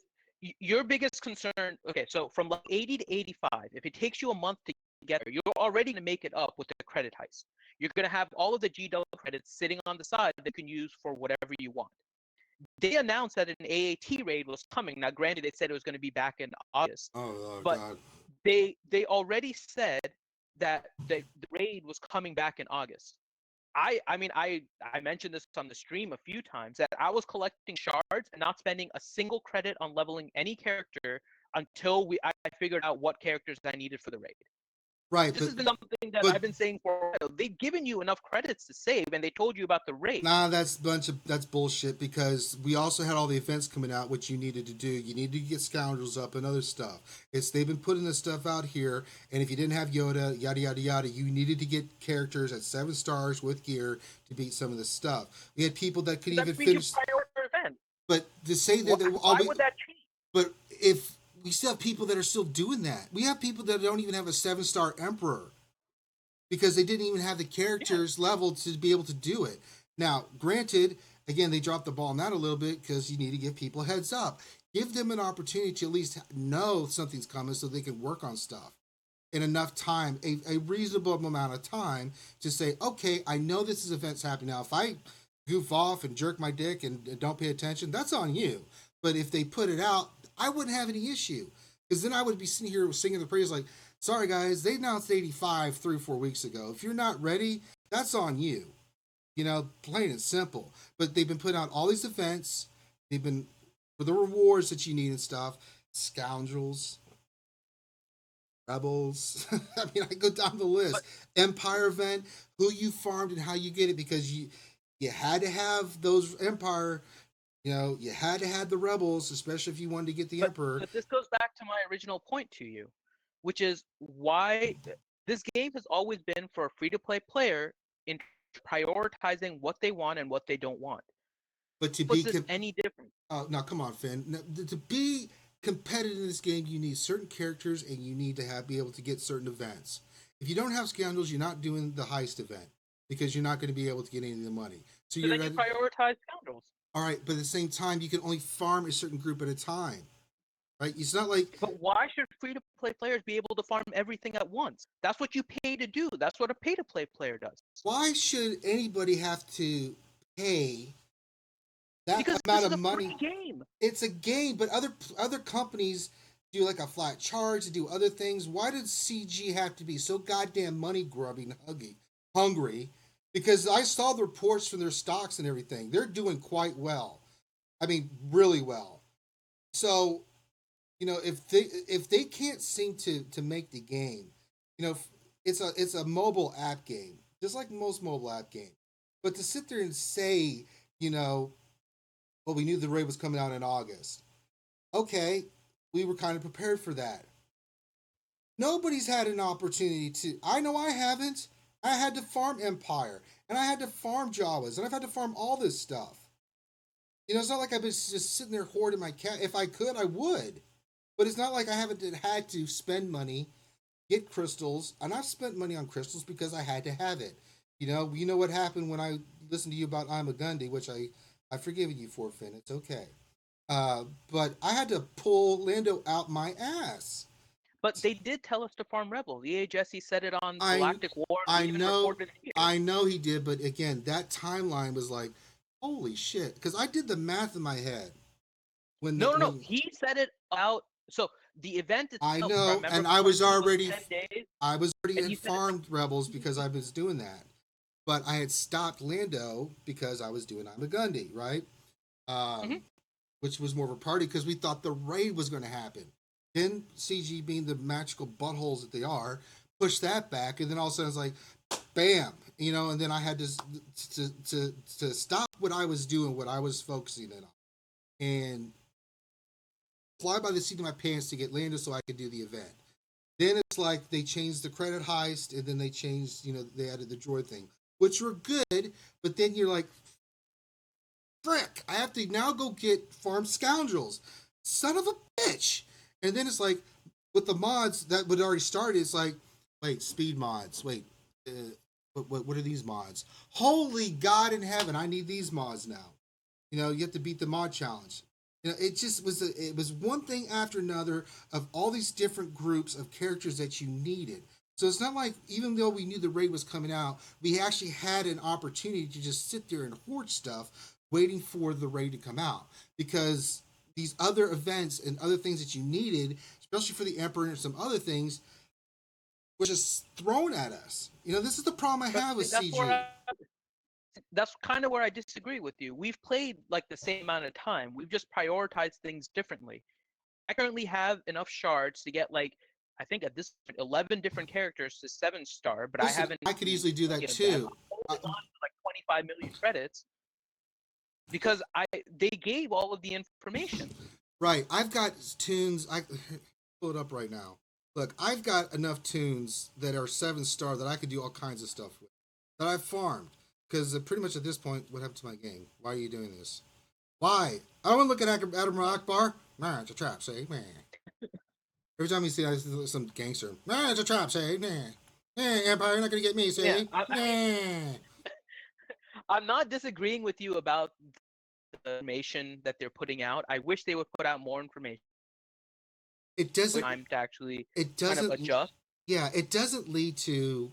Speaker 2: your biggest concern, okay, so from like 80 to 85, if it takes you a month to get there, you're already going to make it up with the credit heist. You're going to have all of the GW credits sitting on the side that you can use for whatever you want. They announced that an AAT raid was coming. Now, granted, they said it was going to be back in August. But
Speaker 1: God.
Speaker 2: They already said that the raid was coming back in August. I mentioned this on the stream a few times that I was collecting shards and not spending a single credit on leveling any character until I figured out what characters I needed for the raid.
Speaker 1: Right.
Speaker 2: This has been something that I've been saying for a while. They've given you enough credits to save, and they told you about the raid.
Speaker 1: Nah, that's bullshit because we also had all the events coming out, which you needed to do. You needed to get Scoundrels up and other stuff. They've been putting this stuff out here, and if you didn't have Yoda, yada, yada, yada, you needed to get characters at 7 stars with gear to beat some of this stuff. We had people that could even finish. But to say that...
Speaker 2: Why would that change?
Speaker 1: But if... We still have people that are still doing that. We have people that don't even have a 7-star Emperor because they didn't even have the characters leveled to be able to do it. Now, granted, again, they dropped the ball on that a little bit because you need to give people a heads up. Give them an opportunity to at least know something's coming so they can work on stuff in enough time, a reasonable amount of time to say, okay, I know this event's happening now. If I goof off and jerk my dick and don't pay attention, that's on you. But if they put it out, I wouldn't have any issue because then I would be sitting here singing the praise like, sorry guys, they announced 85 3 or 4 weeks ago. If you're not ready, that's on you. You know, plain and simple. But they've been putting out all these events. They've been for the rewards that you need and stuff. Scoundrels, rebels. I mean, I go down the list.
Speaker 2: But
Speaker 1: Empire event, who you farmed and how you get it because you had to have those Empire. You know, you had to have the rebels, especially if you wanted to get the Emperor.
Speaker 2: but this goes back to my original point to you, which is why this game has always been for a free-to-play player in prioritizing what they want and what they don't want.
Speaker 1: But to
Speaker 2: Was
Speaker 1: be
Speaker 2: this any different?
Speaker 1: oh no, come on, Finn. No, to be competitive in this game, you need certain characters and you need to be able to get certain events. If you don't have scoundrels, you're not doing the heist event because you're not going to be able to get any of the money. So
Speaker 2: So
Speaker 1: you're
Speaker 2: then you prioritize scoundrels.
Speaker 1: all right, but at the same time, you can only farm a certain group at a time, right? It's not like
Speaker 2: But why should free-to-play players be able to farm everything at once? That's what you pay to do. That's what a pay-to-play player does.
Speaker 1: why should anybody have to pay that
Speaker 2: Because
Speaker 1: amount
Speaker 2: this is
Speaker 1: of
Speaker 2: a
Speaker 1: money?
Speaker 2: free game.
Speaker 1: It's a game, but other companies do like a flat charge to do other things. Why did CG have to be so goddamn money grubbing hungry? Because I saw the reports from their stocks and everything. They're doing quite well. I mean, really well. So, you know, if they can't seem to make the game, you know, it's a mobile app game, just like most mobile app games. But to sit there and say, you know, well, we knew the raid was coming out in August. Okay, we were kind of prepared for that. Nobody's had an opportunity to. I know I haven't. I had to farm Empire, and I had to farm Jawas, and I've had to farm all this stuff. You know, it's not like I've been just sitting there hoarding my cat. If I could, I would. But it's not like I haven't had to spend money, get crystals, and I've spent money on crystals because I had to have it. You know what happened when I listened to you about I'm a Gundy, which I've forgiven you for, Finn. It's okay. But I had to pull Lando out my ass.
Speaker 2: But they did tell us to farm rebels. EA Jesse said it on
Speaker 1: I
Speaker 2: Galactic War.
Speaker 1: I
Speaker 2: We even
Speaker 1: know
Speaker 2: recorded it here.
Speaker 1: I know he did, but again, that timeline was like, holy shit! Because I did the math in my head when
Speaker 2: No. He said it out. So the event itself,
Speaker 1: I
Speaker 2: if
Speaker 1: know,
Speaker 2: remember
Speaker 1: and I was
Speaker 2: correctly,
Speaker 1: already
Speaker 2: 10 days,
Speaker 1: I was already
Speaker 2: and he
Speaker 1: had
Speaker 2: said it
Speaker 1: farmed rebels because I was doing that, but I had stopped Lando because I was doing I'm a Gundy, right?
Speaker 2: Mhm.
Speaker 1: Which was more of a party because we thought the raid was going to happen. Then CG, being the magical buttholes that they are, pushed that back, and then all of a sudden it's like, bam, you know. And then I had to stop what I was doing, what I was focusing in on, and fly by the seat of my pants to get Lando so I could do the event. Then it's like they changed the credit heist, and then they changed, you know, they added the droid thing, which were good. But then you're like, frick, I have to now go get farm scoundrels. Son of a bitch. And then it's like, with the mods that would already started, it's like, wait, speed mods. Wait, what are these mods? Holy God in heaven, I need these mods now. You know, you have to beat the mod challenge. You know, it just was it was one thing after another of all these different groups of characters that you needed. So it's not like even though we knew the raid was coming out, we actually had an opportunity to just sit there and hoard stuff, waiting for the raid to come out because these other events and other things that you needed, especially for the Emperor and some other things, were just thrown at us. You know, this is the problem I
Speaker 2: But
Speaker 1: have with
Speaker 2: see,
Speaker 1: CG.
Speaker 2: that's kind of where I disagree with you. We've played like the same amount of time. We've just prioritized things differently. I currently have enough shards to get like I think at this point 11 different characters to 7-star, but I
Speaker 1: Listen,
Speaker 2: haven't
Speaker 1: I could easily do that
Speaker 2: you know them.
Speaker 1: too.
Speaker 2: I'm holding on to like 25 million credits because they gave all of the information.
Speaker 1: Right, I've got tunes. I pull it up right now. Look, I've got enough tunes that are 7-star that I could do all kinds of stuff with that I've farmed. Because pretty much at this point, what happened to my game? Why are you doing this? Why? I don't want to look at Admiral Akbar. Man, it's a trap, say, man. Every time you see some gangster, man, it's a trap, say, man. Yeah, Empire, you're not gonna get me,
Speaker 2: Yeah,
Speaker 1: say,
Speaker 2: I mean,
Speaker 1: yeah.
Speaker 2: I'm not disagreeing with you about the information that they're putting out. I wish they would put out more information.
Speaker 1: It doesn't.
Speaker 2: Time to actually
Speaker 1: It
Speaker 2: kind of
Speaker 1: doesn't.
Speaker 2: adjust.
Speaker 1: Yeah, it doesn't lead to.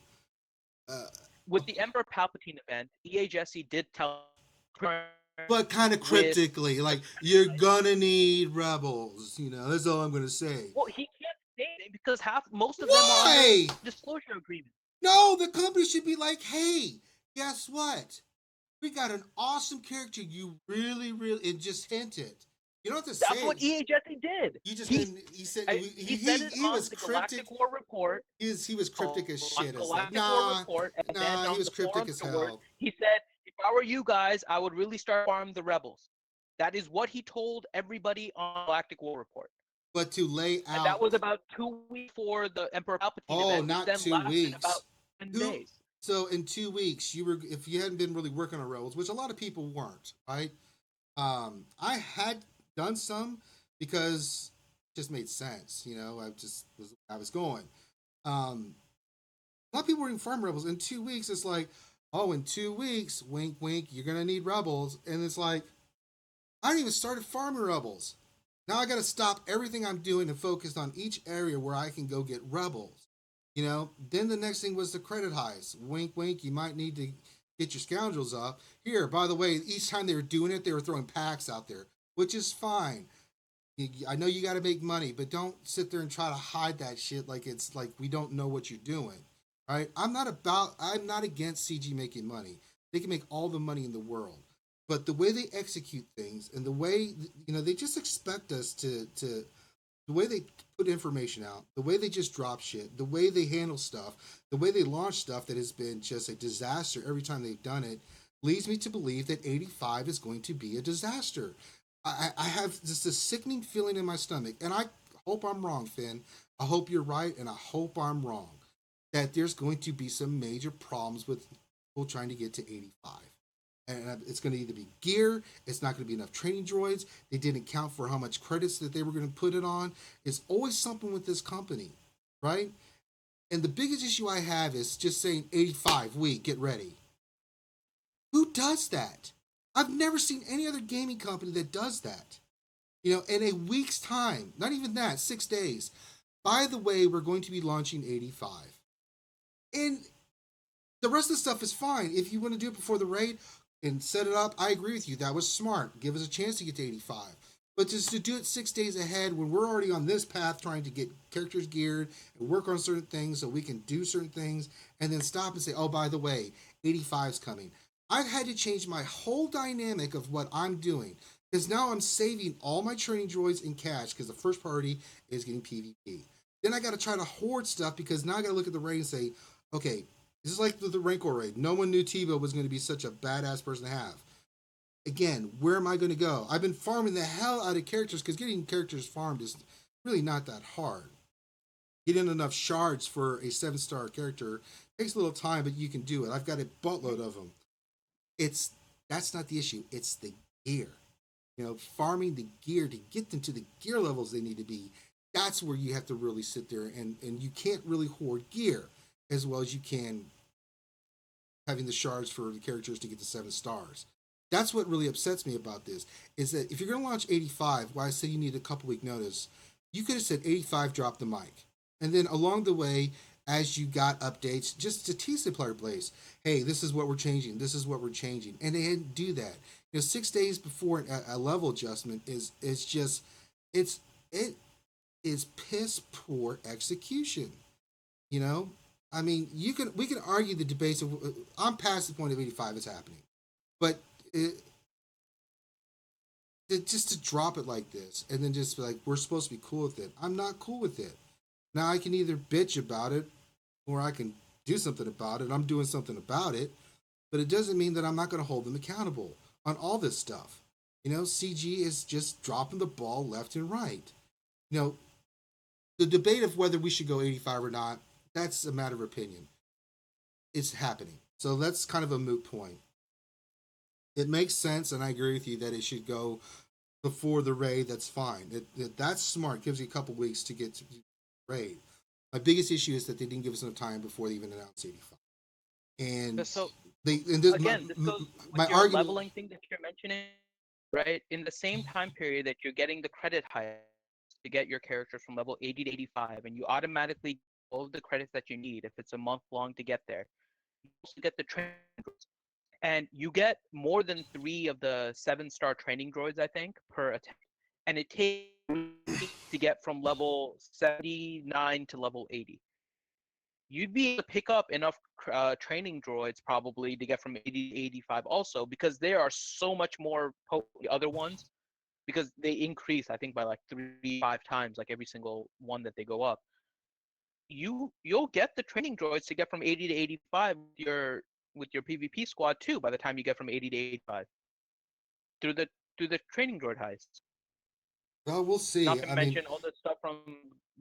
Speaker 1: Uh,
Speaker 2: With the Emperor Palpatine event, EA Jesse did tell
Speaker 1: but kind of
Speaker 2: with
Speaker 1: cryptically,
Speaker 2: the
Speaker 1: like you're gonna need rebels. That's all I'm gonna say.
Speaker 2: well, he can't say it because most of them are under
Speaker 1: Why?
Speaker 2: disclosure agreement.
Speaker 1: No, the company should be like, hey, guess what? We got an awesome character. You really, and just hint it. You don't have to
Speaker 2: That's
Speaker 1: say
Speaker 2: what
Speaker 1: it.
Speaker 2: EA Jesse did.
Speaker 1: You just
Speaker 2: He
Speaker 1: he said
Speaker 2: he said it
Speaker 1: he
Speaker 2: on
Speaker 1: was
Speaker 2: the
Speaker 1: cryptic.
Speaker 2: Galactic War report.
Speaker 1: He was cryptic as
Speaker 2: On
Speaker 1: shit. As like,
Speaker 2: Galactic War
Speaker 1: nah,
Speaker 2: report, and then
Speaker 1: nah. He
Speaker 2: on
Speaker 1: was
Speaker 2: the
Speaker 1: cryptic
Speaker 2: forum
Speaker 1: as
Speaker 2: afterwards,
Speaker 1: hell.
Speaker 2: he said, "If I were you guys, I would really start farming the rebels." That is what he told everybody on Galactic War report,
Speaker 1: But to lay
Speaker 2: and that was
Speaker 1: out,
Speaker 2: about 2 weeks before the Emperor Palpatine
Speaker 1: oh,
Speaker 2: event, which
Speaker 1: not
Speaker 2: then
Speaker 1: 2 weeks.
Speaker 2: lasted about 10
Speaker 1: Who?
Speaker 2: days.
Speaker 1: So in 2 weeks, if you hadn't been really working on Rebels, which a lot of people weren't, right? I had done some because it just made sense. I was going. A lot of people were in farm rebels. In 2 weeks, it's like, oh, in 2 weeks, wink, wink, you're gonna need rebels, and it's like, I didn't even started farming rebels. Now I got to stop everything I'm doing and focus on each area where I can go get rebels. Then the next thing was the credit heist. Wink, wink. You might need to get your scoundrels up. Here, by the way, each time they were doing it, they were throwing packs out there, which is fine. I know you got to make money, but don't sit there and try to hide that shit like it's like we don't know what you're doing, right? I'm not against CG making money. They can make all the money in the world, but the way they execute things and the way they just expect us to the way they put information out, the way they just drop shit, the way they handle stuff, the way they launch stuff that has been just a disaster every time they've done it, leads me to believe that 85 is going to be a disaster. I have just a sickening feeling in my stomach, and I hope I'm wrong, Finn. I hope you're right, and I hope I'm wrong. That there's going to be some major problems with people trying to get to 85. And it's going to either be gear, it's not going to be enough training droids, they didn't count for how much credits that they were going to put it on. It's always something with this company, right? And the biggest issue I have is just saying 85 week, get ready. Who does that? I've never seen any other gaming company that does that. In a week's time, not even that, 6 days. By the way, we're going to be launching 85. And the rest of the stuff is fine. If you want to do it before the raid and set it up, I agree with you. That was smart. Give us a chance to get to 85. But just to do it 6 days ahead when we're already on this path trying to get characters geared and work on certain things so we can do certain things and then stop and say, oh, by the way, 85 is coming. I've had to change my whole dynamic of what I'm doing because now I'm saving all my training droids in cash because the first priority is getting PvP. Then I got to try to hoard stuff because now I got to look at the raid and say, okay, this is like the Rancor raid. No one knew Tebow was going to be such a badass person to have. Again, where am I going to go? I've been farming the hell out of characters because getting characters farmed is really not that hard. Getting enough shards for a 7-star character takes a little time, but you can do it. I've got a buttload of them. That's not the issue. It's the gear. Farming the gear to get them to the gear levels they need to be. That's where you have to really sit there and you can't really hoard gear as well as you can having the shards for the characters to get to 7 stars. That's what really upsets me about this is that if you're going to launch 85, why I say you need a couple week notice, you could have said 85, drop the mic, and then along the way, as you got updates, just to tease the player base, hey, this is what we're changing, this is what we're changing, and they didn't do that. 6 days before a level adjustment is just it is piss poor execution. You know, I mean, we can argue the debates of. I'm past the point of 85 is happening, but just to drop it like this and then just be like we're supposed to be cool with it. I'm not cool with it. Now I can either bitch about it or I can do something about it. I'm doing something about it, but it doesn't mean that I'm not going to hold them accountable on all this stuff. CG is just dropping the ball left and right. You know, the debate of whether we should go 85 or not, that's a matter of opinion. It's happening. So that's kind of a moot point. It makes sense, and I agree with you that it should go before the raid. That's fine. That's smart. It gives you a couple weeks to get to the raid. My biggest issue is that they didn't give us enough time before they even announced 85. And
Speaker 2: So
Speaker 1: they and this,
Speaker 2: again, this goes
Speaker 1: my
Speaker 2: with your
Speaker 1: argument.
Speaker 2: leveling thing that you're mentioning, right? In the same time period that you're getting the credit high to get your characters from level 80 to 85, and you automatically get all of the credits that you need if it's a month long to get there. You also get the training. and you get more than 3 of the 7-star training droids, I think, per attempt, and it takes to get from level 79 to level 80. You'd be able to pick up enough training droids probably to get from 80 to 85 also, because they are so much more potent than the other ones, because they increase, I think, by like 3, 5 times, like every single one that they go up. You'll get the training droids to get from 80 to 85 with your PvP squad too by the time you get from 80 to 85 through the training droid heists.
Speaker 1: Well, we'll
Speaker 2: Not
Speaker 1: see.
Speaker 2: to
Speaker 1: I mean,
Speaker 2: mention all the stuff from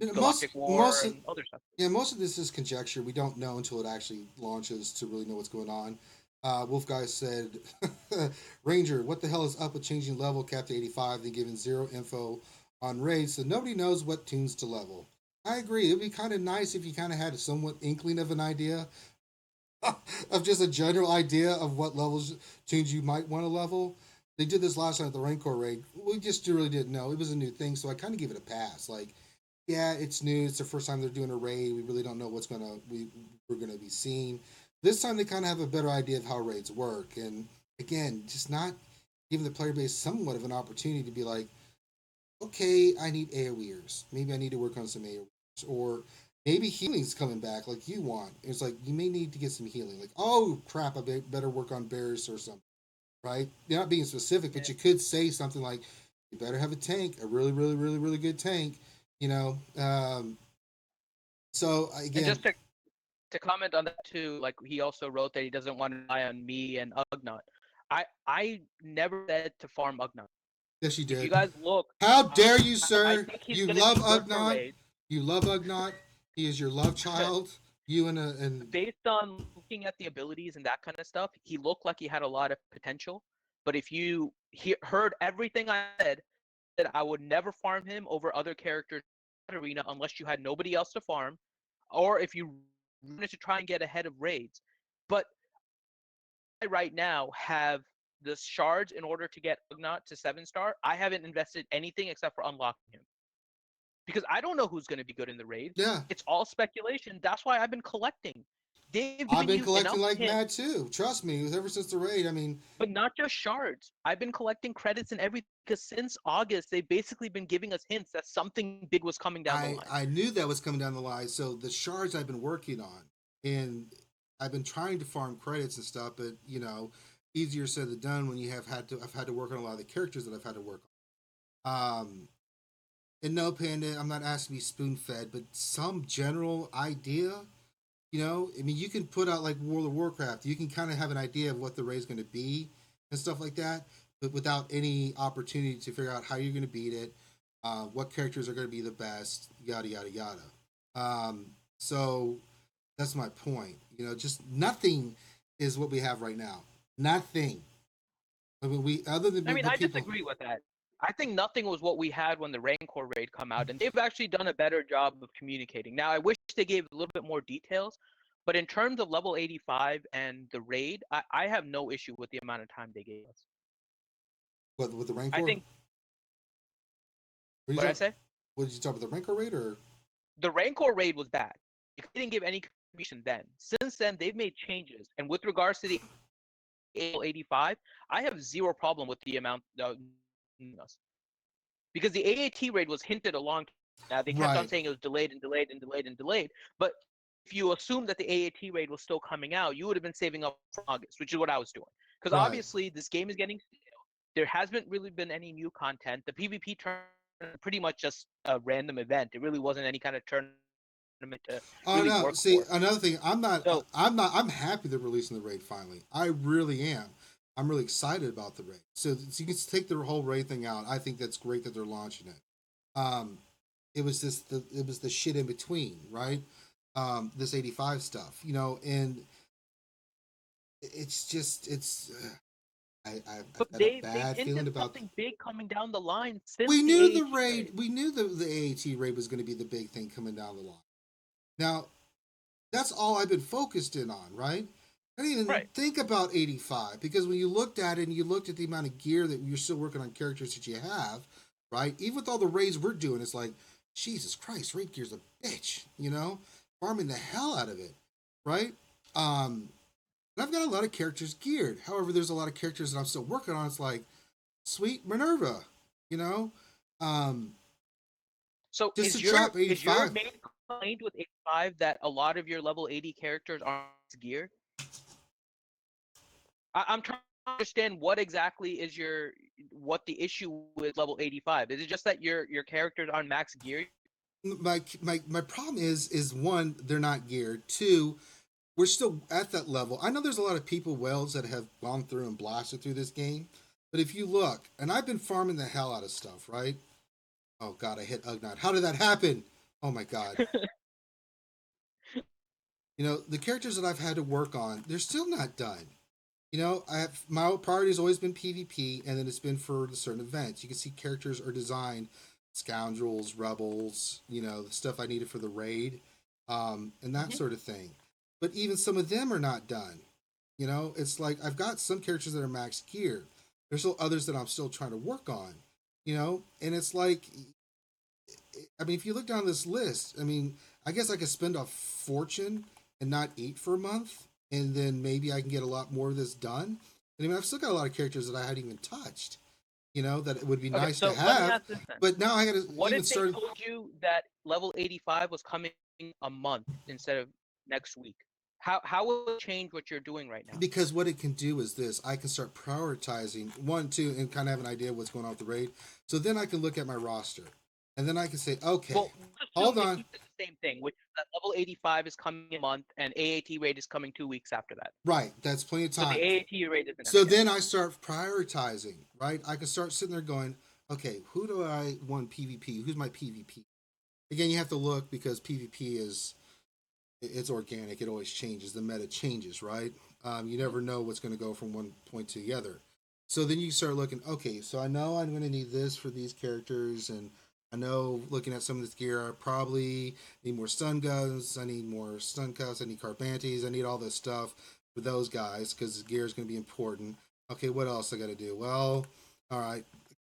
Speaker 1: most
Speaker 2: Galactic War
Speaker 1: most
Speaker 2: and other stuff.
Speaker 1: yeah, most of this is conjecture. We don't know until it actually launches to really know what's going on. Wolf Guy said, Ranger, what the hell is up with changing level cap to 85 then giving zero info on raids so nobody knows what tunes to level? I agree. It'd be kind of nice if you kind of had a somewhat inkling of an idea of just a general idea of what levels tunes you might want to level. They did this last time at the Rancor raid. We just really didn't know. It was a new thing, so I kind of give it a pass. Like, yeah, it's new. It's the first time they're doing a raid. We really don't know we're gonna be seeing. This time they kind of have a better idea of how raids work, and again, just not giving the player base somewhat of an opportunity to be like, okay, I need AoEers. Maybe I need to work on some AoEers, or maybe healing's coming back like you want. It's like you may need to get some healing. Like, oh crap, I better work on bears or something, right? You're not being specific, but
Speaker 2: Yeah.
Speaker 1: you could say something like, you better have a tank, a really, really, really, really good tank. You know, so
Speaker 2: And
Speaker 1: again,
Speaker 2: just to comment on that too, like he also wrote that he doesn't want to rely on me and Ugnaught. I never said to farm Ugnaught.
Speaker 1: yes, you
Speaker 2: If you
Speaker 1: did.
Speaker 2: guys look,
Speaker 1: How
Speaker 2: I
Speaker 1: dare you,
Speaker 2: I
Speaker 1: sir?
Speaker 2: think he's
Speaker 1: You
Speaker 2: gonna
Speaker 1: love
Speaker 2: be good for
Speaker 1: Ugnaught.
Speaker 2: raids.
Speaker 1: You love Ugnaught. He is your love child. You and
Speaker 2: Based on looking at the abilities and that kind of stuff, he looked like he had a lot of potential. But if you heard everything I said, that I would never farm him over other characters in arena unless you had nobody else to farm, or if you wanted to try and get ahead of raids. But I right now have the shards in order to get Ugnaught to 7-star. I haven't invested anything except for unlocking him, because I don't know who's going to be good in the raid.
Speaker 1: yeah,
Speaker 2: It's all speculation. That's why I've been collecting. They've
Speaker 1: I've
Speaker 2: given
Speaker 1: been
Speaker 2: you
Speaker 1: collecting
Speaker 2: enough
Speaker 1: like
Speaker 2: hints,
Speaker 1: mad too. Trust me, it was ever since the raid. I mean,
Speaker 2: but not just shards. I've been collecting credits and everything, because since August, they've basically been giving us hints that something big was coming down the line.
Speaker 1: I knew that was coming down the line. So the shards I've been working on, and I've been trying to farm credits and stuff, but easier said than done when I've had to work on a lot of the characters that I've had to work on. And no, Panda, I'm not asking to be spoon fed, but some general idea. I mean, you can put out like World of Warcraft. You can kind of have an idea of what the raid's going to be and stuff like that, but without any opportunity to figure out how you're going to beat it, what characters are going to be the best, yada yada yada. So that's my point. Just nothing is what we have right now. Nothing. I mean, we other than
Speaker 2: I mean,
Speaker 1: the
Speaker 2: I
Speaker 1: people.
Speaker 2: disagree with that. I think nothing was what we had when the Rancor raid come out, and they've actually done a better job of communicating. Now, I wish they gave a little bit more details, but in terms of level 85 and the raid, I have no issue with the amount of time they gave us.
Speaker 1: What with the
Speaker 2: I
Speaker 1: Rancor?
Speaker 2: think,
Speaker 1: What did you
Speaker 2: what I
Speaker 1: talk?
Speaker 2: say?
Speaker 1: What did you talk about the Rancor raid or?
Speaker 2: The Rancor raid was bad. They didn't give any contribution then. Since then, they've made changes, and with regards to the 85, I have zero problem with the amount us, because the AAT raid was hinted a long time. Now they kept on
Speaker 1: Right.
Speaker 2: saying it was delayed and delayed and delayed and delayed. But if you assume that the AAT raid was still coming out, you would have been saving up for August, which is what I was doing. Because
Speaker 1: Right.
Speaker 2: obviously this game is getting stale. There hasn't really been any new content. The PvP tournament pretty much just a random event. It really wasn't any kind of tournament to
Speaker 1: Oh
Speaker 2: really
Speaker 1: no!
Speaker 2: work
Speaker 1: See,
Speaker 2: for.
Speaker 1: another thing, I'm not.
Speaker 2: So
Speaker 1: I'm not. I'm happy they're releasing the raid finally. I really am. I'm really excited about the raid. So you can take the whole raid thing out. I think that's great that they're launching it. Um, it was the shit in between, right? This 85 stuff, and it's just I've
Speaker 2: but
Speaker 1: got a
Speaker 2: they've
Speaker 1: bad feeling
Speaker 2: hinted
Speaker 1: about.
Speaker 2: something big coming down the line since
Speaker 1: We
Speaker 2: the
Speaker 1: knew the
Speaker 2: AAT
Speaker 1: raid.
Speaker 2: raid.
Speaker 1: We knew the AAT raid was going to be the big thing coming down the line. Now that's all I've been focused in on, right? I didn't even
Speaker 2: Right.
Speaker 1: think about 85 because when you looked at it and you looked at the amount of gear that you're still working on characters that you have, right? Even with all the raids we're doing, it's like, Jesus Christ, raid gear's a bitch, farming the hell out of it, right? Um, And I've got a lot of characters geared. However, there's a lot of characters that I'm still working on. It's like, sweet Minerva, you know? Um,
Speaker 2: So
Speaker 1: just to drop
Speaker 2: is your
Speaker 1: 85.
Speaker 2: main complaint with 85 that a lot of your level 80 characters aren't geared? I'm trying to understand what exactly is what the issue with level 85. Is it just that your characters aren't max geared?
Speaker 1: My problem is one, they're not geared. Two, we're still at that level. I know there's a lot of people, Wells, that have gone through and blasted through this game. But if you look, and I've been farming the hell out of stuff, right? Oh god, I hit Ugnaught. How did that happen? Oh my god. You know, the characters that I've had to work on, they're still not done. You know, my priority has always been PvP, and then it's been for the certain events. You can see characters are designed, scoundrels, rebels, you know, the stuff I needed for the raid, and that
Speaker 2: Mhm.
Speaker 1: sort of thing. But even some of them are not done. You know, it's like I've got some characters that are max gear. There's still others that I'm still trying to work on. You know, and it's like, I mean, if you look down this list, I mean, I guess I could spend a fortune and not eat for a month, and then maybe I can get a lot more of this done. I mean, I've still got a lot of characters that I hadn't even touched. You know, that it would be
Speaker 2: Okay,
Speaker 1: nice to
Speaker 2: so let me
Speaker 1: have,
Speaker 2: ask this then.
Speaker 1: but now I got to
Speaker 2: What
Speaker 1: even
Speaker 2: if they
Speaker 1: start.
Speaker 2: told you that level 85 was coming a month instead of next week? How will it change what you're doing right now?
Speaker 1: Because what it can do is this: I can start prioritizing one, two, and kind of have an idea of what's going on with the raid. So then I can look at my roster, and then I can say, okay,
Speaker 2: Well, let's
Speaker 1: hold
Speaker 2: assume that
Speaker 1: on,
Speaker 2: you did the same thing, which is that level 85 is coming a month and AAT raid is coming 2 weeks after that.
Speaker 1: right? That's plenty of
Speaker 2: So the
Speaker 1: time.
Speaker 2: AAT raid isn't out
Speaker 1: So
Speaker 2: yet.
Speaker 1: then I start prioritizing, right? I can start sitting there going, okay, who do I want PvP? Who's my PvP? Again, you have to look because PvP is it's organic. It always changes. The meta changes, right? You
Speaker 2: Mhm.
Speaker 1: never know what's going to go from one point to the other. So then you start looking. Okay, so I know I'm going to need this for these characters, and I know looking at some of this gear, I probably need more stun guns. I need more stun cuffs. I need carbantes. I need all this stuff for those guys because the gear is going to be important. Okay, what else I got to do? Well, all right,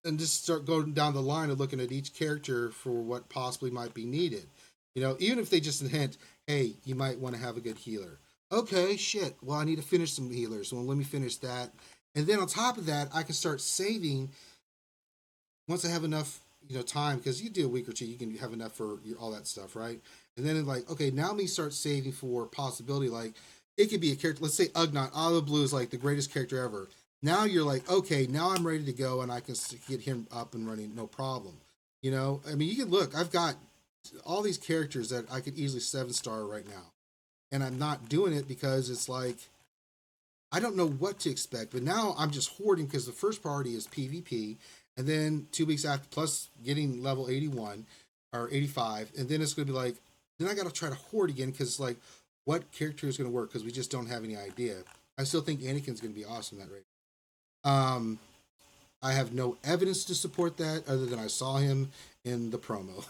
Speaker 1: and just start going down the line of looking at each character for what possibly might be needed. You know, even if they just hint, hey, you might want to have a good healer. Okay, shit. Well, I need to finish some healers. Well, let me finish that. And then on top of that, I can start saving once I have enough, you know, time because you do a week or two, you can have enough for all that stuff, right? And then like, okay, now let me start saving for possibility. Like, it could be a character. Let's say Ugnaught, Out of Blue is like the greatest character ever. Now you're like, okay, now I'm ready to go, and I can get him up and running, no problem. You know, I mean, you can look. I've got all these characters that I could easily 7-star right now, and I'm not doing it because it's like I don't know what to expect. But now I'm just hoarding because the first priority is PvP, and then 2 weeks after, plus getting level 81 or 85, and then it's going to be like, then I got to try to hoard again because it's like, what character is going to work? Because we just don't have any idea. I still think Anakin's going to be awesome that rate. Um, I have no evidence to support that other than I saw him in the promo.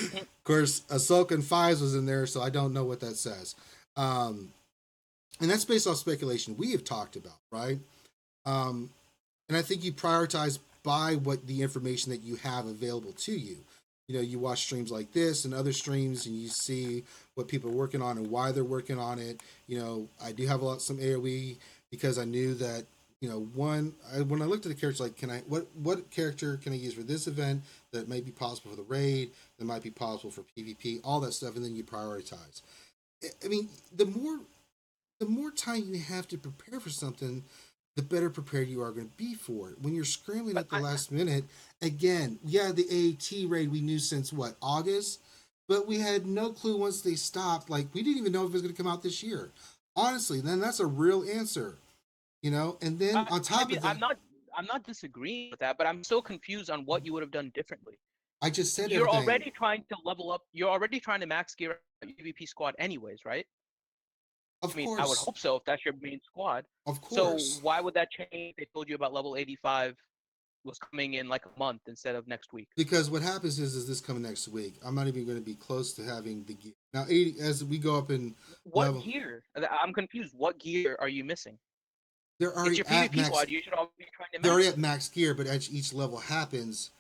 Speaker 2: Mhm.
Speaker 1: Of course, Ahsoka and Fives was in there, so I don't know what that says. Um, and that's based off speculation we have talked about, right? Um, and I think you prioritize by what the information that you have available to you. You know, you watch streams like this and other streams, and you see what people are working on and why they're working on it. You know, I do have some AOE because I knew that. You know, when I looked at the characters, like, can I what character can I use for this event that might be possible for the raid, that might be possible for PvP, all that stuff, and then you prioritize. I mean, the more time you have to prepare for something, the better prepared you are going to be for it. When you're scrambling
Speaker 2: But
Speaker 1: at the last minute, again, yeah, the AAT raid we knew since what, August? But we had no clue once they stopped. Like, we didn't even know if it was going to come out this year. Honestly, then that's a real answer, you know? And then
Speaker 2: I,
Speaker 1: on
Speaker 2: I
Speaker 1: top
Speaker 2: mean,
Speaker 1: of that,
Speaker 2: I'm not disagreeing with that, but I'm still confused on what you would have done differently.
Speaker 1: I just said
Speaker 2: You're
Speaker 1: everything.
Speaker 2: already trying to level up. You're already trying to max gear a PvP squad, anyways, right? I
Speaker 1: Of
Speaker 2: mean, I would
Speaker 1: course.
Speaker 2: hope so if that's your main squad.
Speaker 1: Of
Speaker 2: So
Speaker 1: course.
Speaker 2: why would that change? If they told you about level 85 was coming in like a month instead of next week.
Speaker 1: Because what happens is this coming next week, I'm not even going to be close to having the gear. Now, 80, as we go up in
Speaker 2: What
Speaker 1: level,
Speaker 2: gear? I'm confused. What gear are you missing?
Speaker 1: they're
Speaker 2: It's
Speaker 1: already
Speaker 2: your
Speaker 1: at
Speaker 2: PvP
Speaker 1: max.
Speaker 2: squad. You should all be trying to
Speaker 1: They're already
Speaker 2: max
Speaker 1: at
Speaker 2: it.
Speaker 1: max gear, but as each level happens,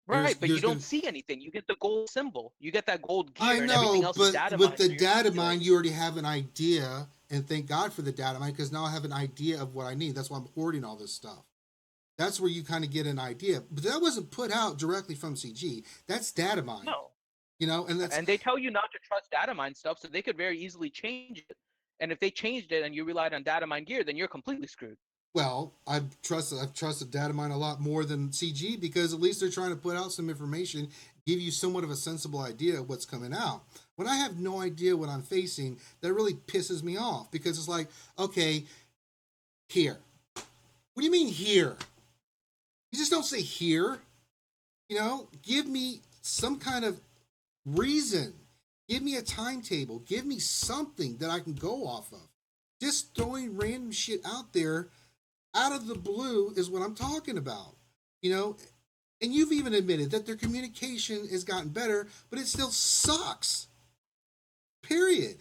Speaker 2: Right, but you
Speaker 1: there's
Speaker 2: don't
Speaker 1: gonna.
Speaker 2: see anything. You get the gold symbol. You get that gold
Speaker 1: I
Speaker 2: gear, and everything
Speaker 1: know,
Speaker 2: else is
Speaker 1: but
Speaker 2: data
Speaker 1: with
Speaker 2: mined
Speaker 1: the
Speaker 2: for your
Speaker 1: data mine,
Speaker 2: healing.
Speaker 1: you already have an idea And thank God for the data mine because now I have an idea of what I need. That's why I'm hoarding all this stuff. That's where you kind of get an idea. But that wasn't put out directly from CG. That's data mine.
Speaker 2: No.
Speaker 1: And that's
Speaker 2: And they tell you not to trust data mine stuff, so they could very easily change it. And if they changed it and you relied on data mine gear, then you're completely screwed.
Speaker 1: well, I've trusted data mine a lot more than CG because at least they're trying to put out some information, give you somewhat of a sensible idea of what's coming out. When I have no idea what I'm facing, that really pisses me off because it's like, okay, here. What do you mean here? You just don't say here. Give me some kind of reason. Give me a timetable. Give me something that I can go off of. Just throwing random shit out there out of the blue is what I'm talking about. And you've even admitted that their communication has gotten better, but it still sucks. Period.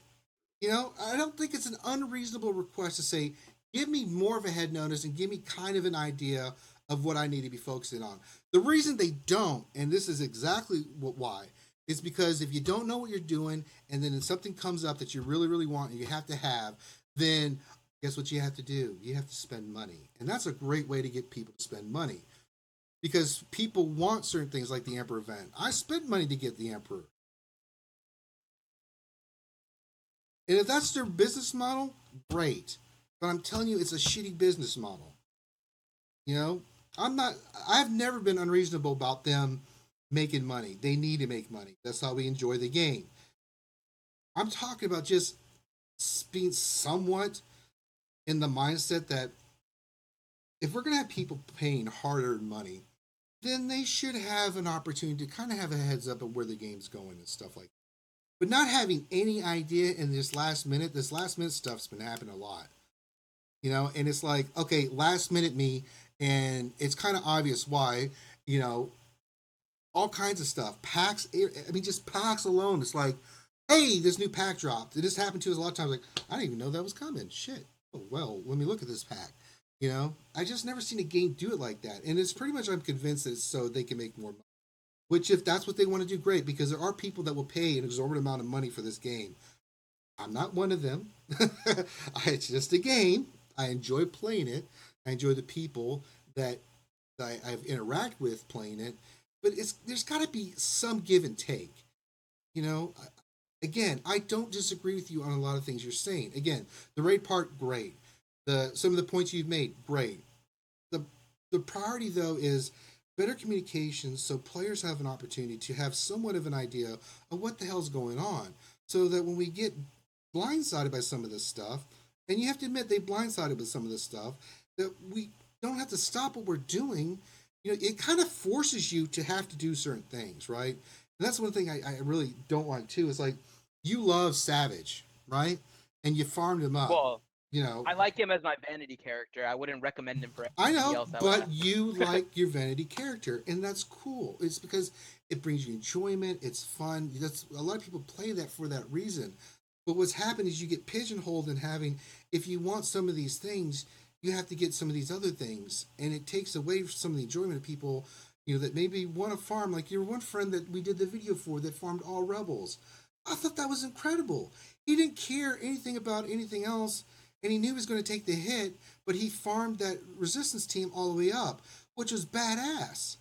Speaker 1: I don't think it's an unreasonable request to say, give me more of a head notice and give me kind of an idea of what I need to be focusing on. The reason they don't, and this is exactly why, is because if you don't know what you're doing and then something comes up that you really, really want and you have to have, then guess what you have to do? You have to spend money. And that's a great way to get people to spend money because people want certain things like the Emperor event. I spent money to get the Emperor. And if that's their business model, great. But I'm telling you, it's a shitty business model. I've never been unreasonable about them making money. They need to make money. That's how we enjoy the game. I'm talking about just being somewhat in the mindset that if we're going to have people paying hard-earned money, then they should have an opportunity to kind of have a heads up of where the game's going and stuff like that. But not having any idea in this last minute stuff's been happening a lot. And it's like, okay, last minute me, and it's kind of obvious why, all kinds of stuff. Packs, just packs alone. It's like, hey, this new pack dropped. This happened to us a lot of times. Like, I didn't even know that was coming. Shit. Oh, well, let me look at this pack. I just never seen a game do it like that. And it's pretty much, I'm convinced that it's so they can make more money. Which, if that's what they want to do, great, because there are people that will pay an exorbitant amount of money for this game. I'm not one of them. It's just a game. I enjoy playing it. I enjoy the people that I've interacted with playing it. But there's got to be some give and take. Again, I don't disagree with you on a lot of things you're saying. Again, the raid part, great. Some of the points you've made, great. The priority, though, is better communication so players have an opportunity to have somewhat of an idea of what the hell's going on so that when we get blindsided by some of this stuff, and you have to admit they blindsided with some of this stuff, that we don't have to stop what we're doing. It kind of forces you to have to do certain things, right? And that's one thing I really don't like too. Is like, you love Savage, right? And you farmed him up.
Speaker 2: Well, I like him as my vanity character. I wouldn't recommend him for
Speaker 1: I
Speaker 2: anything
Speaker 1: know,
Speaker 2: else.
Speaker 1: but you like your vanity character, and that's cool. It's because it brings you enjoyment. It's fun. That's a lot of people play that for that reason. But what's happened is you get pigeonholed in having. If you want some of these things, you have to get some of these other things, and it takes away some of the enjoyment of people. That maybe want to farm. Like your one friend that we did the video for that farmed all rebels. I thought that was incredible. He didn't care anything about anything else. And he knew he was going to take the hit, but he farmed that resistance team all the way up, which was badass.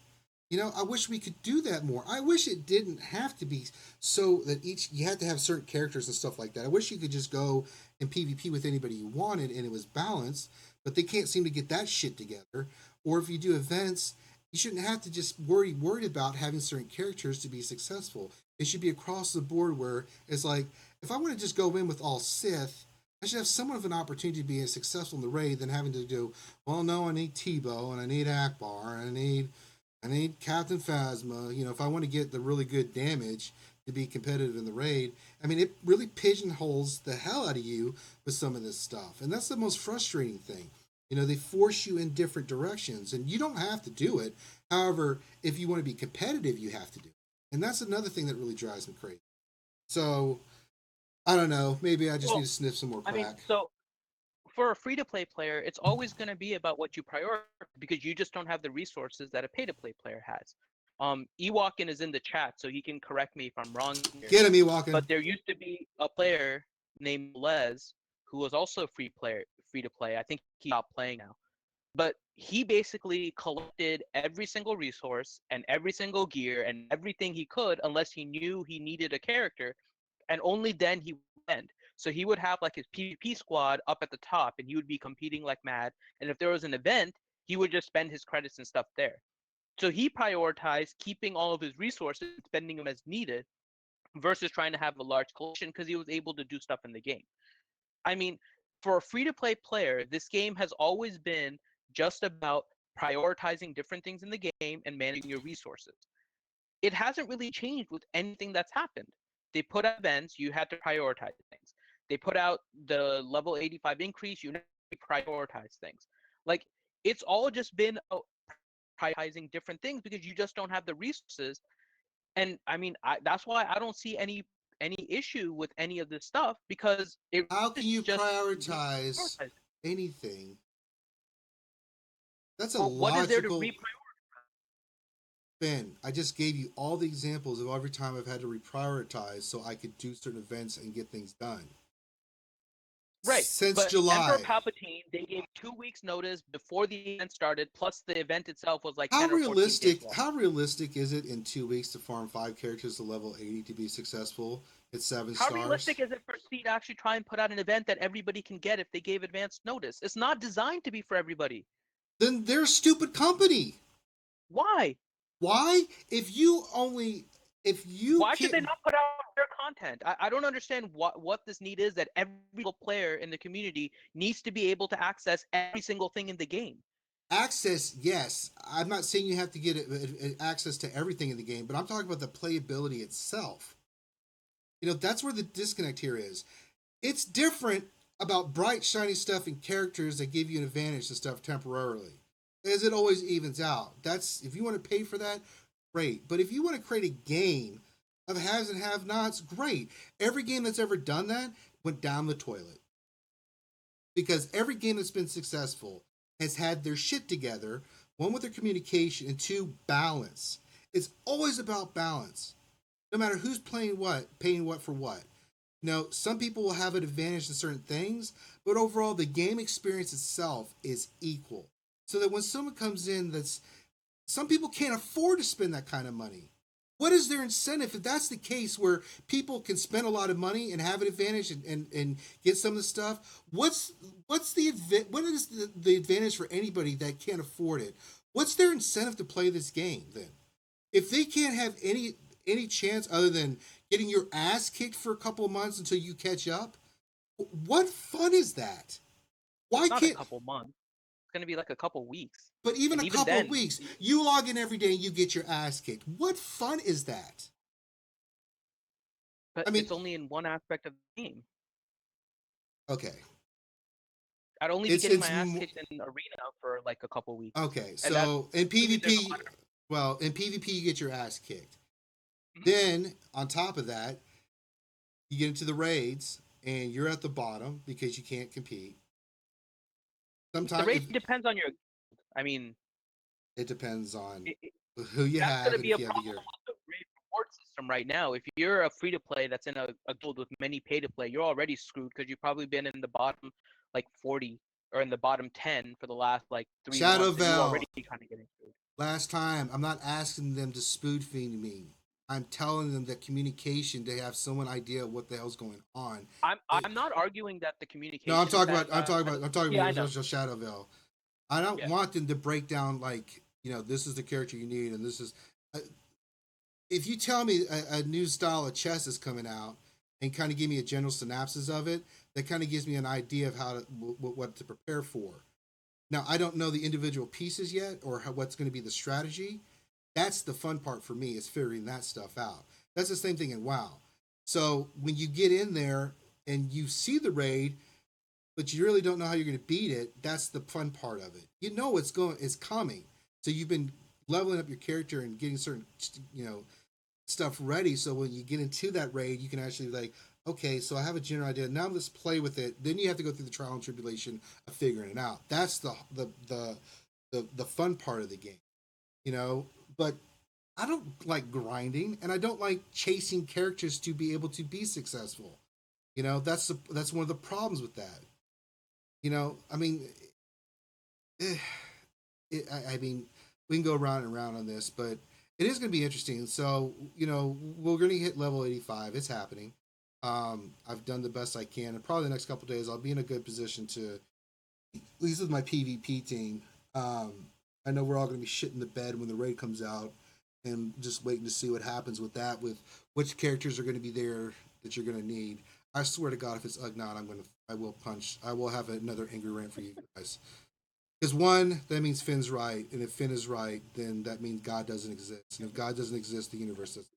Speaker 1: I wish we could do that more. I wish it didn't have to be so that you had to have certain characters and stuff like that. I wish you could just go and PvP with anybody you wanted and it was balanced, but they can't seem to get that shit together. Or if you do events, you shouldn't have to just worried about having certain characters to be successful. It should be across the board where it's like, if I want to just go in with all Sith, I should have somewhat of an opportunity to be as successful in the raid than having to do, well, no, I need Tebow and I need Akbar and I need Captain Phasma. If I want to get the really good damage to be competitive in the raid, it really pigeonholes the hell out of you with some of this stuff. And that's the most frustrating thing. They force you in different directions and you don't have to do it. However, if you want to be competitive, you have to do it. And that's another thing that really drives me crazy. So, I don't know. Maybe I just need to sniff some more crack.
Speaker 2: So for a free-to-play player, it's always going to be about what you prioritize because you just don't have the resources that a pay-to-play player has. Ewokin is in the chat, so he can correct me if I'm wrong here.
Speaker 1: Get him, Ewokin.
Speaker 2: But there used to be a player named Les who was also a free to play. I think he stopped playing now. But he basically collected every single resource and every single gear and everything he could, unless he knew he needed a character, and only then he would spend. So he would have like his PvP squad up at the top, and he would be competing like mad. And if there was an event, he would just spend his credits and stuff there. So he prioritized keeping all of his resources, spending them as needed, versus trying to have a large collection because he was able to do stuff in the game. I mean, for a free to play player, this game has always been just about prioritizing different things in the game and managing your resources. It hasn't really changed with anything that's happened. They put out events, you had to prioritize things. They put out the level 85 increase, you had to prioritize things. Like, it's all just been prioritizing different things because you just don't have the resources. And I mean, that's why I don't see any issue with any of this stuff, because it
Speaker 1: How can
Speaker 2: is
Speaker 1: you
Speaker 2: just
Speaker 1: prioritize
Speaker 2: reprioritizing.
Speaker 1: anything? That's a
Speaker 2: But what is there to
Speaker 1: logical.
Speaker 2: reprioritize?
Speaker 1: Ben, I just gave you all the examples of every time I've had to reprioritize so I could do certain events and get things done.
Speaker 2: Right,
Speaker 1: Since
Speaker 2: but Emperor
Speaker 1: July,
Speaker 2: Palpatine, they gave 2 weeks notice before the event started, plus the event itself was like
Speaker 1: how
Speaker 2: 10 or 14 days
Speaker 1: realistic
Speaker 2: long.
Speaker 1: how realistic is it in 2 weeks to farm 5 characters to level 80 to be successful at seven
Speaker 2: How
Speaker 1: stars?
Speaker 2: realistic is it for C to actually try and put out an event that everybody can get if they gave advance notice? It's not designed to be for everybody.
Speaker 1: Then they're a stupid company.
Speaker 2: Why?
Speaker 1: Why? If you
Speaker 2: Why should they
Speaker 1: can't
Speaker 2: not put out their content? I don't understand what this need is that every single player in the community needs to be able to access every single thing in the game.
Speaker 1: access, yes, I'm not saying you have to get access to everything in the game, but I'm talking about the playability itself. That's where the disconnect here is. It's different about bright, shiny stuff and characters that give you an advantage to stuff temporarily, as it always evens out. That's if you want to pay for that, great. But if you want to create a game of haves and have-nots, great. Every game that's ever done that went down the toilet because every game that's been successful has had their shit together. One, with their communication, and two, balance. It's always about balance. No matter who's playing what, paying what for what. Some people will have an advantage in certain things, but overall, the game experience itself is equal. So that when someone comes in some people can't afford to spend that kind of money. What is their incentive if that's the case where people can spend a lot of money and have an advantage and get some of the stuff? What is the advantage for anybody that can't afford it? What's their incentive to play this game then? If they can't have any chance other than getting your ass kicked for a couple of months until you catch up, what fun is that? Why
Speaker 2: It's not a
Speaker 1: can't?
Speaker 2: couple months. It's going to be like a couple weeks.
Speaker 1: But even
Speaker 2: And
Speaker 1: a
Speaker 2: even
Speaker 1: couple of
Speaker 2: then,
Speaker 1: weeks, you log in every day and you get your ass kicked. What fun is that?
Speaker 2: but
Speaker 1: I mean,
Speaker 2: it's only in one aspect of the game.
Speaker 1: okay,
Speaker 2: I'd only be
Speaker 1: it's
Speaker 2: getting my
Speaker 1: it's
Speaker 2: ass kicked in arena for like a couple weeks.
Speaker 1: okay.
Speaker 2: And that's
Speaker 1: So in
Speaker 2: assuming there's a
Speaker 1: PvP,
Speaker 2: lot of.
Speaker 1: well, in PvP you get your ass kicked.
Speaker 2: Mhm.
Speaker 1: Then on top of that, you get into the raids and you're at the bottom because you can't compete.
Speaker 2: The
Speaker 1: Sometimes
Speaker 2: rate depends on your. I mean,
Speaker 1: it depends on
Speaker 2: it,
Speaker 1: who you
Speaker 2: that's going
Speaker 1: have
Speaker 2: to
Speaker 1: and
Speaker 2: be a
Speaker 1: if you have the
Speaker 2: problem
Speaker 1: gear.
Speaker 2: with the raid reward system right now. If you're a free to play that's in a guild with many pay to play, you're already screwed because you've probably been in the bottom like 40 or in the bottom 10 for the last like 3 months, and you're
Speaker 1: Shadowvel,
Speaker 2: already kind of getting screwed.
Speaker 1: last time, I'm not asking them to spoon feed me. I'm telling them that communication, they have some idea of what the hell's going on.
Speaker 2: I'm not arguing that the
Speaker 1: No, I'm
Speaker 2: communication is
Speaker 1: talking
Speaker 2: bad.
Speaker 1: about I'm talking
Speaker 2: Yeah, I
Speaker 1: about
Speaker 2: know.
Speaker 1: Shadowvel. I don't
Speaker 2: Yeah.
Speaker 1: want them to break down like this is the character you need and this is. If you tell me a new style of chess is coming out and kind of give me a general synopsis of it, that kind of gives me an idea of how to what to prepare for. Now, I don't know the individual pieces yet or what's going to be the strategy. That's the fun part for me is figuring that stuff out. That's the same thing in WoW. So when you get in there and you see the raid, but you really don't know how you're going to beat it, that's the fun part of it. It's coming. So you've been leveling up your character and getting certain stuff ready. So when you get into that raid, you can actually okay, so I have a general idea. Now let's play with it. Then you have to go through the trial and tribulation of figuring it out. That's the fun part of the game, But I don't like grinding, and I don't like chasing characters to be able to be successful. That's one of the problems with that. I mean, eh, I mean, we can go round and round on this, but it is going to be interesting. So, we're going to hit level 85. It's happening. I've done the best I can, and probably the next couple days I'll be in a good position to, at least with my PvP team. Um, I know we're all going to be shitting the bed when the raid comes out, and just waiting to see what happens with that, with which characters are going to be there that you're going to need. I swear to God, if it's Ugnaught, I will punch. I will have another angry rant for you guys. Because one, that means Finn's right, and if Finn is right, then that means God doesn't exist, and if God doesn't exist, the universe doesn't.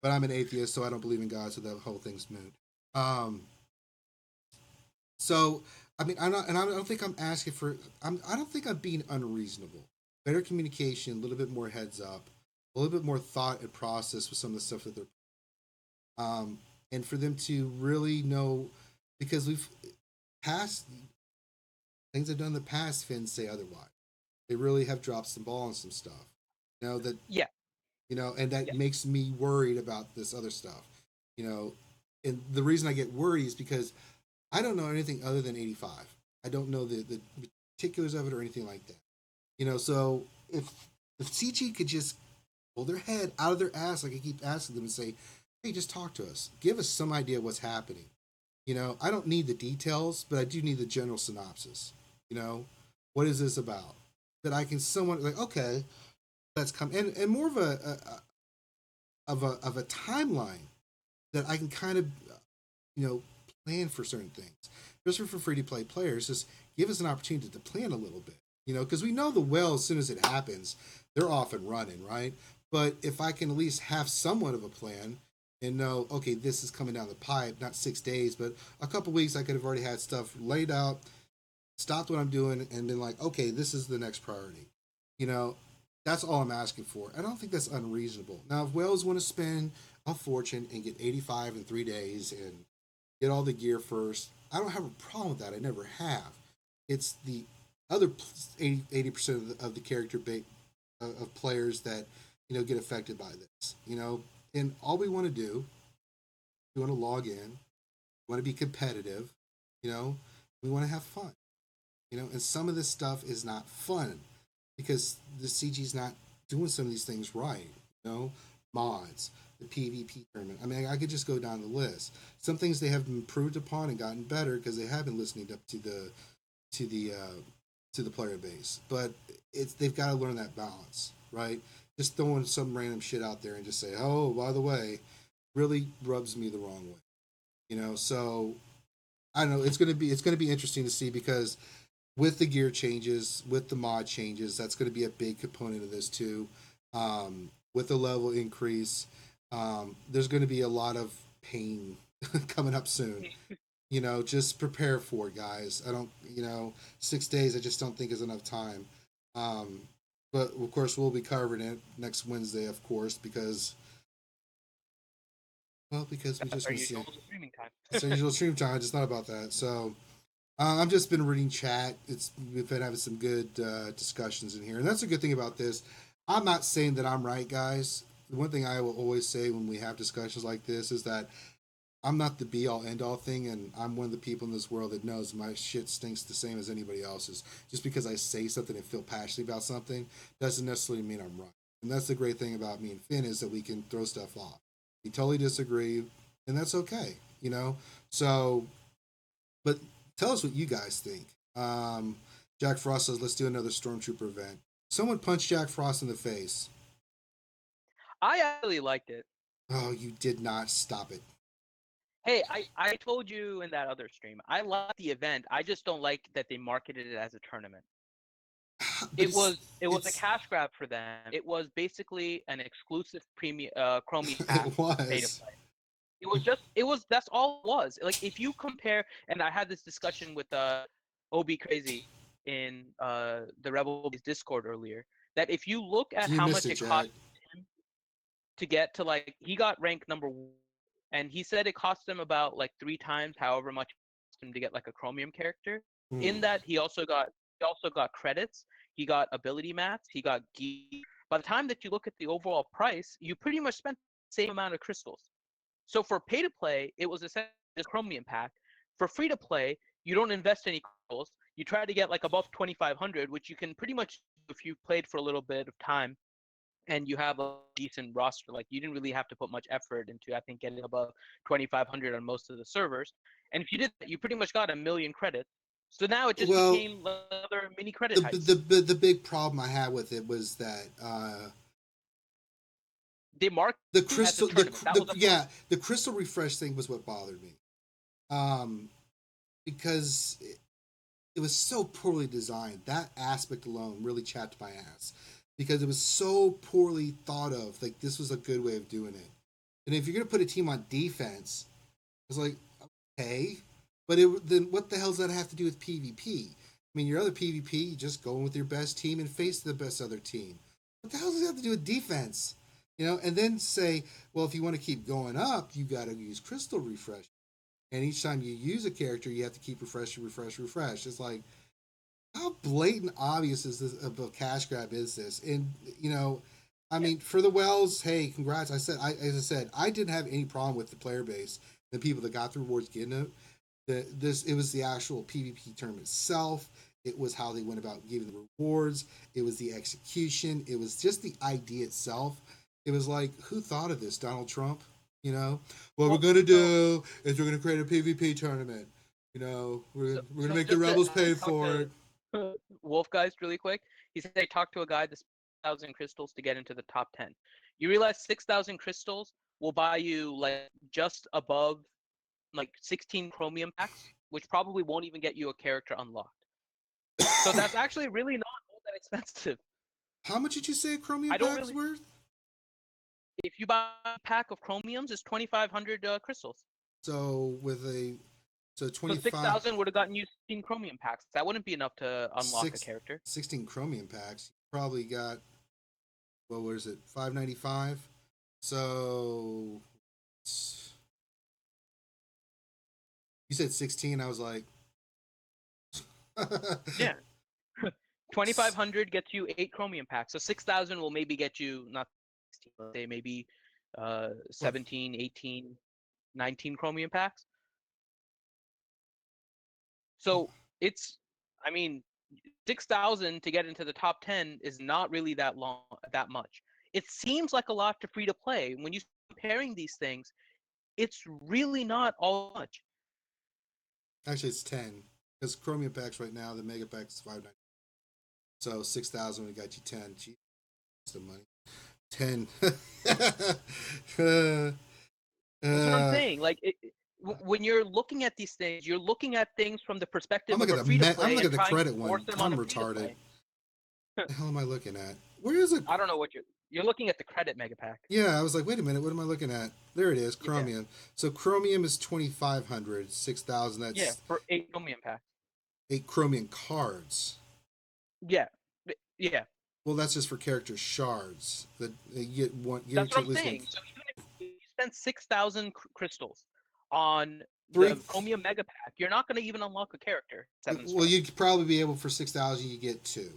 Speaker 1: But I'm an atheist, so I don't believe in God, so that whole thing's moot. Um, so I mean, I'm not, and I don't think I'm asking for. I don't think I'm being unreasonable. Better communication, a little bit more heads up, a little bit more thought and process with some of the stuff that they're. And for them to really know, because we've past things I've done in the past, Finn say otherwise. They really have dropped some ball on some stuff. That
Speaker 2: Yeah,
Speaker 1: and that
Speaker 2: yeah,
Speaker 1: makes me worried about this other stuff. And the reason I get worried is because I don't know anything other than 85. I don't know the particulars of it or anything like that. So if CG could just pull their head out of their ass, like I keep asking them, and say, "Hey, just talk to us. Give us some idea what's happening." I don't need the details, but I do need the general synopsis. You know, what is this about? That I can somewhat like, okay, that's come and more of a timeline that I can kind of you know plan for certain things. Just for free to play players, just give us an opportunity to plan a little bit. Because we know the well as soon as it happens, they're off and running, right? But if I can at least have somewhat of a plan and know, okay, this is coming down the pipe, not 6 days, but a couple weeks, I could have already had stuff laid out, stopped what I'm doing, and been like, okay, this is the next priority. You know, that's all I'm asking for. I don't think that's unreasonable. Now, if Wales want to spend a fortune and get 85 in 3 days and get all the gear first, I don't have a problem with that. I never have. It's the other 80% of the character base of players that get affected by this. And all we want to do, we want to log in, we want to be competitive. You know, we want to have fun. And some of this stuff is not fun because the CG's not doing some of these things right. Mods, the PvP tournament. I mean, I could just go down the list. Some things they have improved upon and gotten better because they have been listening up to the to the player base. But they've got to learn that balance, right? Just throwing some random shit out there and just say, oh, by the way, really rubs me the wrong way. So I don't know. It's gonna be interesting to see because with the gear changes, with the mod changes, that's going to be a big component of this too. With the level increase, there's going to be a lot of pain coming up soon. Just prepare for it, guys. I don't, 6 days, I just don't think is enough time. Um, but of course, we'll be covering it next Wednesday, of course, because we
Speaker 2: that's
Speaker 1: just
Speaker 2: our
Speaker 1: want to see
Speaker 2: usual
Speaker 1: it.
Speaker 2: streaming time.
Speaker 1: It's our usual stream time. It's not about that. So I've just been reading chat. We've been having some good discussions in here, and that's a good thing about this. I'm not saying that I'm right, guys. The one thing I will always say when we have discussions like this is that I'm not the be all end all thing, and I'm one of the people in this world that knows my shit stinks the same as anybody else's. Just because I say something and feel passionate about something doesn't necessarily mean I'm right. And that's the great thing about me and Finn is that we can throw stuff off. We totally disagree, and that's okay. So, but tell us what you guys think. Jack Frost says, let's do another Stormtrooper event. Someone punched Jack Frost in the face.
Speaker 2: I actually liked it.
Speaker 1: Oh, you did not stop it.
Speaker 2: Hey, I told you in that other stream, I like the event. I just don't like that they marketed it as a tournament.
Speaker 1: But
Speaker 2: It was a
Speaker 1: it's
Speaker 2: cash grab for them. It was basically an exclusive premium Chromie pack
Speaker 1: it
Speaker 2: pay to
Speaker 1: was.
Speaker 2: play. It was that's all it was. Like if you compare, and I had this discussion with OB Crazy in the Rebel Base Discord earlier, that if you look at
Speaker 1: You
Speaker 2: how
Speaker 1: missed
Speaker 2: much
Speaker 1: it,
Speaker 2: it
Speaker 1: Jack.
Speaker 2: cost him to get to, like, he got ranked number 1, and he said it cost him about like 3 times however much it cost him to get like a Chromium character.
Speaker 1: Hmm.
Speaker 2: In that he also got credits, he got ability mats, he got gear. By the time that you look at the overall price, you pretty much spent the same amount of crystals. So for pay to play, it was essentially just Chromium pack. For free to play, you don't invest any crystals. You try to get like above 2,500, which you can pretty much do if you've played for a little bit of time and you have a decent roster. Like, you didn't really have to put much effort into, I think, getting above 2,500 on most of the servers. And if you did that, you pretty much got 1,000,000 credits. So now it just
Speaker 1: Well,
Speaker 2: became another mini credit
Speaker 1: the
Speaker 2: heist.
Speaker 1: the big problem I had with it was that
Speaker 2: They marked
Speaker 1: the
Speaker 2: it as a
Speaker 1: crystal
Speaker 2: tournament. That was the problem.
Speaker 1: yeah, the crystal refresh thing was what bothered me. Um, because it was so poorly designed. That aspect alone really chapped my ass because it was so poorly thought of. Like, this was a good way of doing it. And if you're gonna put a team on defense, it's like, okay, but then what the hell does that have to do with PvP? I mean, your other PvP, you just go in with your best team and face the best other team. What the hell does that have to do with defense? You know, and then say, well, if you want to keep going up, you got to use crystal refresh. And each time you use a character, you have to keep refresh. It's like, how blatant obvious is this of a cash grab is this? And you know, I mean, for the Wells, hey, congrats. As I said, I didn't have any problem with the player base, the people that got the rewards getting it. It was the actual PvP tournament itself. It was how they went about giving the rewards. It was the execution. It was just the idea itself. It was like, who thought of this? Donald Trump? You know, what we're gonna do is we're gonna create a PvP tournament. You know, we're gonna make the
Speaker 2: Just to
Speaker 1: rebels pay
Speaker 2: talk
Speaker 1: for
Speaker 2: to
Speaker 1: it.
Speaker 2: Wolf Guys really quick. He said they talked to a guy that's 6,000 crystals to get into the top 10. You realize 6,000 crystals will buy you like just above like 16 chromium packs, which probably won't even get you a character unlocked. So that's actually really not all that expensive.
Speaker 1: How much did you say a chromium
Speaker 2: I don't
Speaker 1: pack's
Speaker 2: really.
Speaker 1: worth?
Speaker 2: If you buy a pack of chromiums, it's 2,500 crystals.
Speaker 1: So so
Speaker 2: So
Speaker 1: 25
Speaker 2: 6,000 would have gotten you 16 chromium packs. That wouldn't be enough to unlock a
Speaker 1: six,
Speaker 2: character.
Speaker 1: 16 chromium packs, you probably got, well, what is it, 595? So you said 16. I was like,
Speaker 2: Yeah. 2,500 gets you 8 chromium packs. So 6,000 will maybe get you not 16, let's say maybe
Speaker 1: what?
Speaker 2: 17, 18, 19 chromium packs. So it's, I mean, 6,000 to get into the top 10 is not really that much. It seems like a lot to free to play. When you comparing these things, it's really not all much.
Speaker 1: Actually, it's 10 because chromium packs right now, the mega pack is 590. So 6,000, we got you 10. Gee, that's the money. 10.
Speaker 2: That's what I'm
Speaker 1: uh,
Speaker 2: saying. Like, when you're looking at these things, you're looking at things from the
Speaker 1: I'm
Speaker 2: perspective of
Speaker 1: looking
Speaker 2: a
Speaker 1: at
Speaker 2: free to
Speaker 1: I'm
Speaker 2: play
Speaker 1: looking
Speaker 2: and
Speaker 1: at the
Speaker 2: trying to
Speaker 1: credit
Speaker 2: force
Speaker 1: one.
Speaker 2: them on
Speaker 1: I'm
Speaker 2: a free to
Speaker 1: retarded.
Speaker 2: play.
Speaker 1: What the hell am I looking at? Where is it?
Speaker 2: I don't know what you're looking at the credit mega pack.
Speaker 1: Yeah, I was like, wait a minute, what am I looking at? There it is,
Speaker 2: Yeah,
Speaker 1: chromium. So chromium is 2,500, 6,000.
Speaker 2: yeah,
Speaker 1: That's
Speaker 2: for 8 chromium packs.
Speaker 1: 8 chromium cards.
Speaker 2: Yeah, yeah.
Speaker 1: Well, that's just for character shards that you get one
Speaker 2: That's what
Speaker 1: guarantee
Speaker 2: I'm
Speaker 1: at least one.
Speaker 2: saying. So even if you spend 6,000 crystals on
Speaker 1: Three.
Speaker 2: the chromium mega pack, you're not going to even unlock a character 7 star.
Speaker 1: Well, you'd probably be able for 6,000. You get two,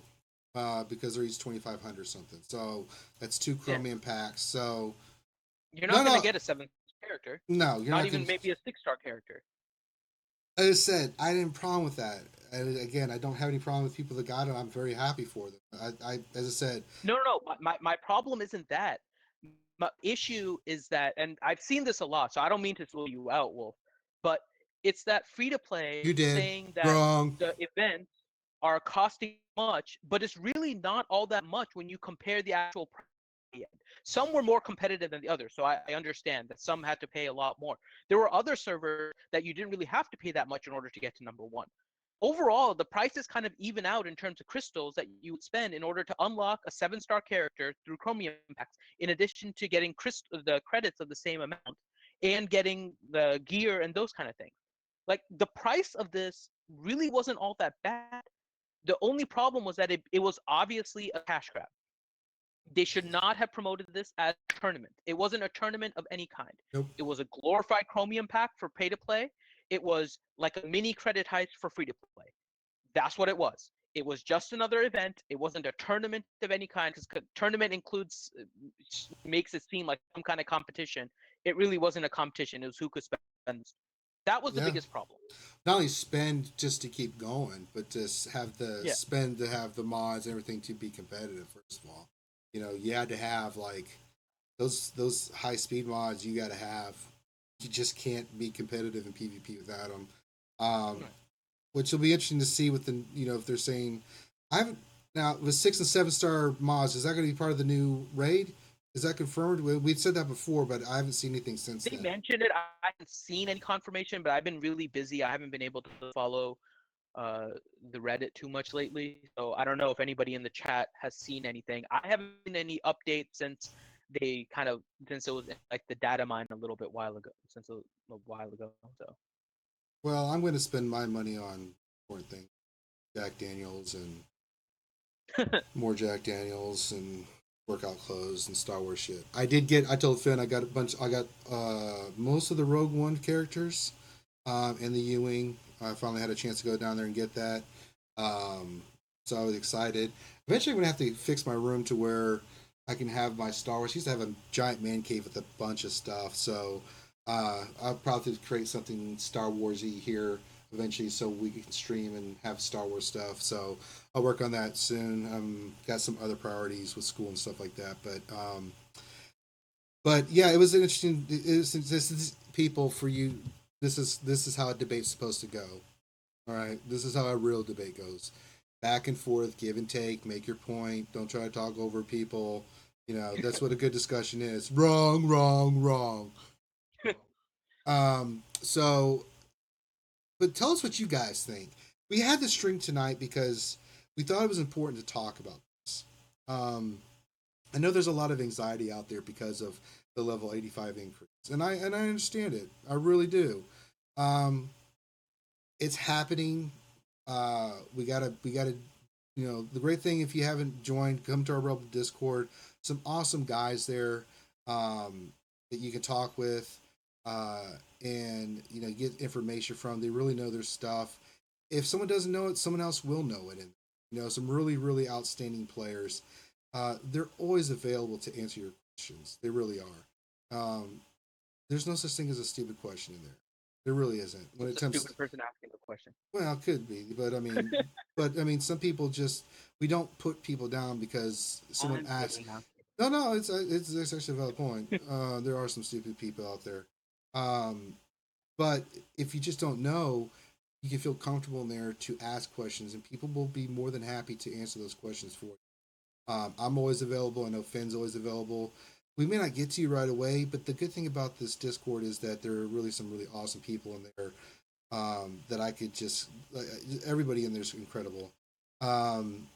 Speaker 1: because they're each 2,500 something. So that's two
Speaker 2: Yeah,
Speaker 1: chromium packs. So
Speaker 2: you're
Speaker 1: no,
Speaker 2: not going to
Speaker 1: no,
Speaker 2: get a 7 character.
Speaker 1: no, you're
Speaker 2: Not
Speaker 1: not
Speaker 2: even
Speaker 1: going.
Speaker 2: maybe a 6 star character.
Speaker 1: As I said, I didn't problem with that. And again, I don't have any problem with people that got it. I'm very happy for them. As I said,
Speaker 2: No, no, no. My problem isn't that. My issue is that, and I've seen this a lot, so I don't mean to throw you out, Wolf, but it's that free to play
Speaker 1: you did
Speaker 2: saying that
Speaker 1: wrong.
Speaker 2: the events are costing much, but it's really not all that much when you compare the actual price. Some were more competitive than the others, so I understand that some had to pay a lot more. There were other servers that you didn't really have to pay that much in order to get to number one. Overall, the prices kind of even out in terms of crystals that you would spend in order to unlock a 7 star character through chromium packs, in addition to getting the credits of the same amount and getting the gear and those kind of things. Like, the price of this really wasn't all that bad. The only problem was that it was obviously a cash grab. They should not have promoted this as a tournament. It wasn't a tournament of any kind.
Speaker 1: Nope.
Speaker 2: It was a glorified chromium pack for pay to play. It was like a mini credit heist for free to play. That's what it was. It was just another event. It wasn't a tournament of any kind, because tournament includes makes it seem like some kind of competition. it really wasn't a competition. It was who could spend. That was the
Speaker 1: Yeah.
Speaker 2: biggest problem.
Speaker 1: Not only spend just to keep going, but just have the
Speaker 2: Yeah.
Speaker 1: spend to have the mods and everything to be competitive. First of all, you had to have like those high speed mods. You got to have. You just can't be competitive in PvP without them. Um,
Speaker 2: Right.
Speaker 1: which will be interesting to see with the if they're saying I haven't now with 6 and 7 star mods. Is that going to be part of the new raid? Is that confirmed? We'd said that before, but I haven't seen anything since
Speaker 2: They
Speaker 1: then.
Speaker 2: mentioned it. I haven't seen any confirmation, but I've been really busy. I haven't been able to follow uh, the Reddit too much lately. So I don't know if anybody in the chat has seen anything. I haven't seen any updates since it was in, like the data mine a little bit while ago, since a while ago. So
Speaker 1: Well, I'm going to spend my money on important things, Jack Daniels and more Jack Daniels and workout clothes and Star Wars shit. I told Finn I got most of the Rogue One characters in the U-Wing. I finally had a chance to go down there and get that. Um, so I was excited. Eventually, I'm gonna have to fix my room to where I can have my Star Wars. I used to have a giant man cave with a bunch of stuff, so I'll probably create something Star Warsy here eventually, so we can stream and have Star Wars stuff. So I'll work on that soon. Got some other priorities with school and stuff like that, but yeah, it was an interesting. This is people for you. This is how a debate's supposed to go. All right, this is how a real debate goes. Back and forth, give and take, make your point. Don't try to talk over people. That's what a good discussion is. Wrong, wrong, wrong. So, but tell us what you guys think. We had the stream tonight because we thought it was important to talk about this. Um, I know there's a lot of anxiety out there because of the level 85 increase, and I understand it. I really do. Um, it's happening. We gotta. The great thing, if you haven't joined, come to our Rebel Discord. Some awesome guys there that you can talk with, uh, and get information from. They really know their stuff. If someone doesn't know it, someone else will know it. And some really really outstanding players. They're always available to answer your questions. They really are. There's no such thing as a stupid question in there. There really isn't. When
Speaker 2: just
Speaker 1: it
Speaker 2: a
Speaker 1: comes,
Speaker 2: stupid person asking a question.
Speaker 1: well, it could be, but I mean, some people just we don't put people down because someone
Speaker 2: I'm
Speaker 1: asks.
Speaker 2: kidding.
Speaker 1: No, no, it's actually a valid point. There are some stupid people out there, um, but if you just don't know, you can feel comfortable in there to ask questions, and people will be more than happy to answer those questions for you. I'm always available. I know Finn's always available. We may not get to you right away, but the good thing about this Discord is that there are really some really awesome people in there that I could just everybody in there is incredible. Um,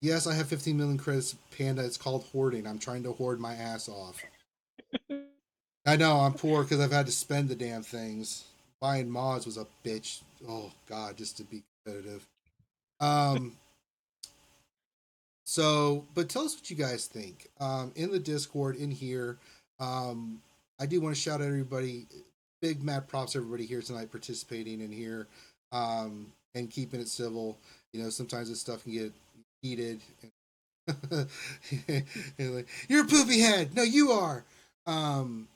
Speaker 1: yes, I have 15 million credits, Panda. It's called hoarding. I'm trying to hoard my ass off. I know I'm poor because I've had to spend the damn things. Buying mods was a bitch. Oh God, just to be competitive. Um, but tell us what you guys think. In the Discord, in here, um, I do want to shout out everybody. Big mad props to everybody here tonight participating in here and keeping it civil. Sometimes this stuff can get heated. Like, you're a poopy head. No, you are. Um,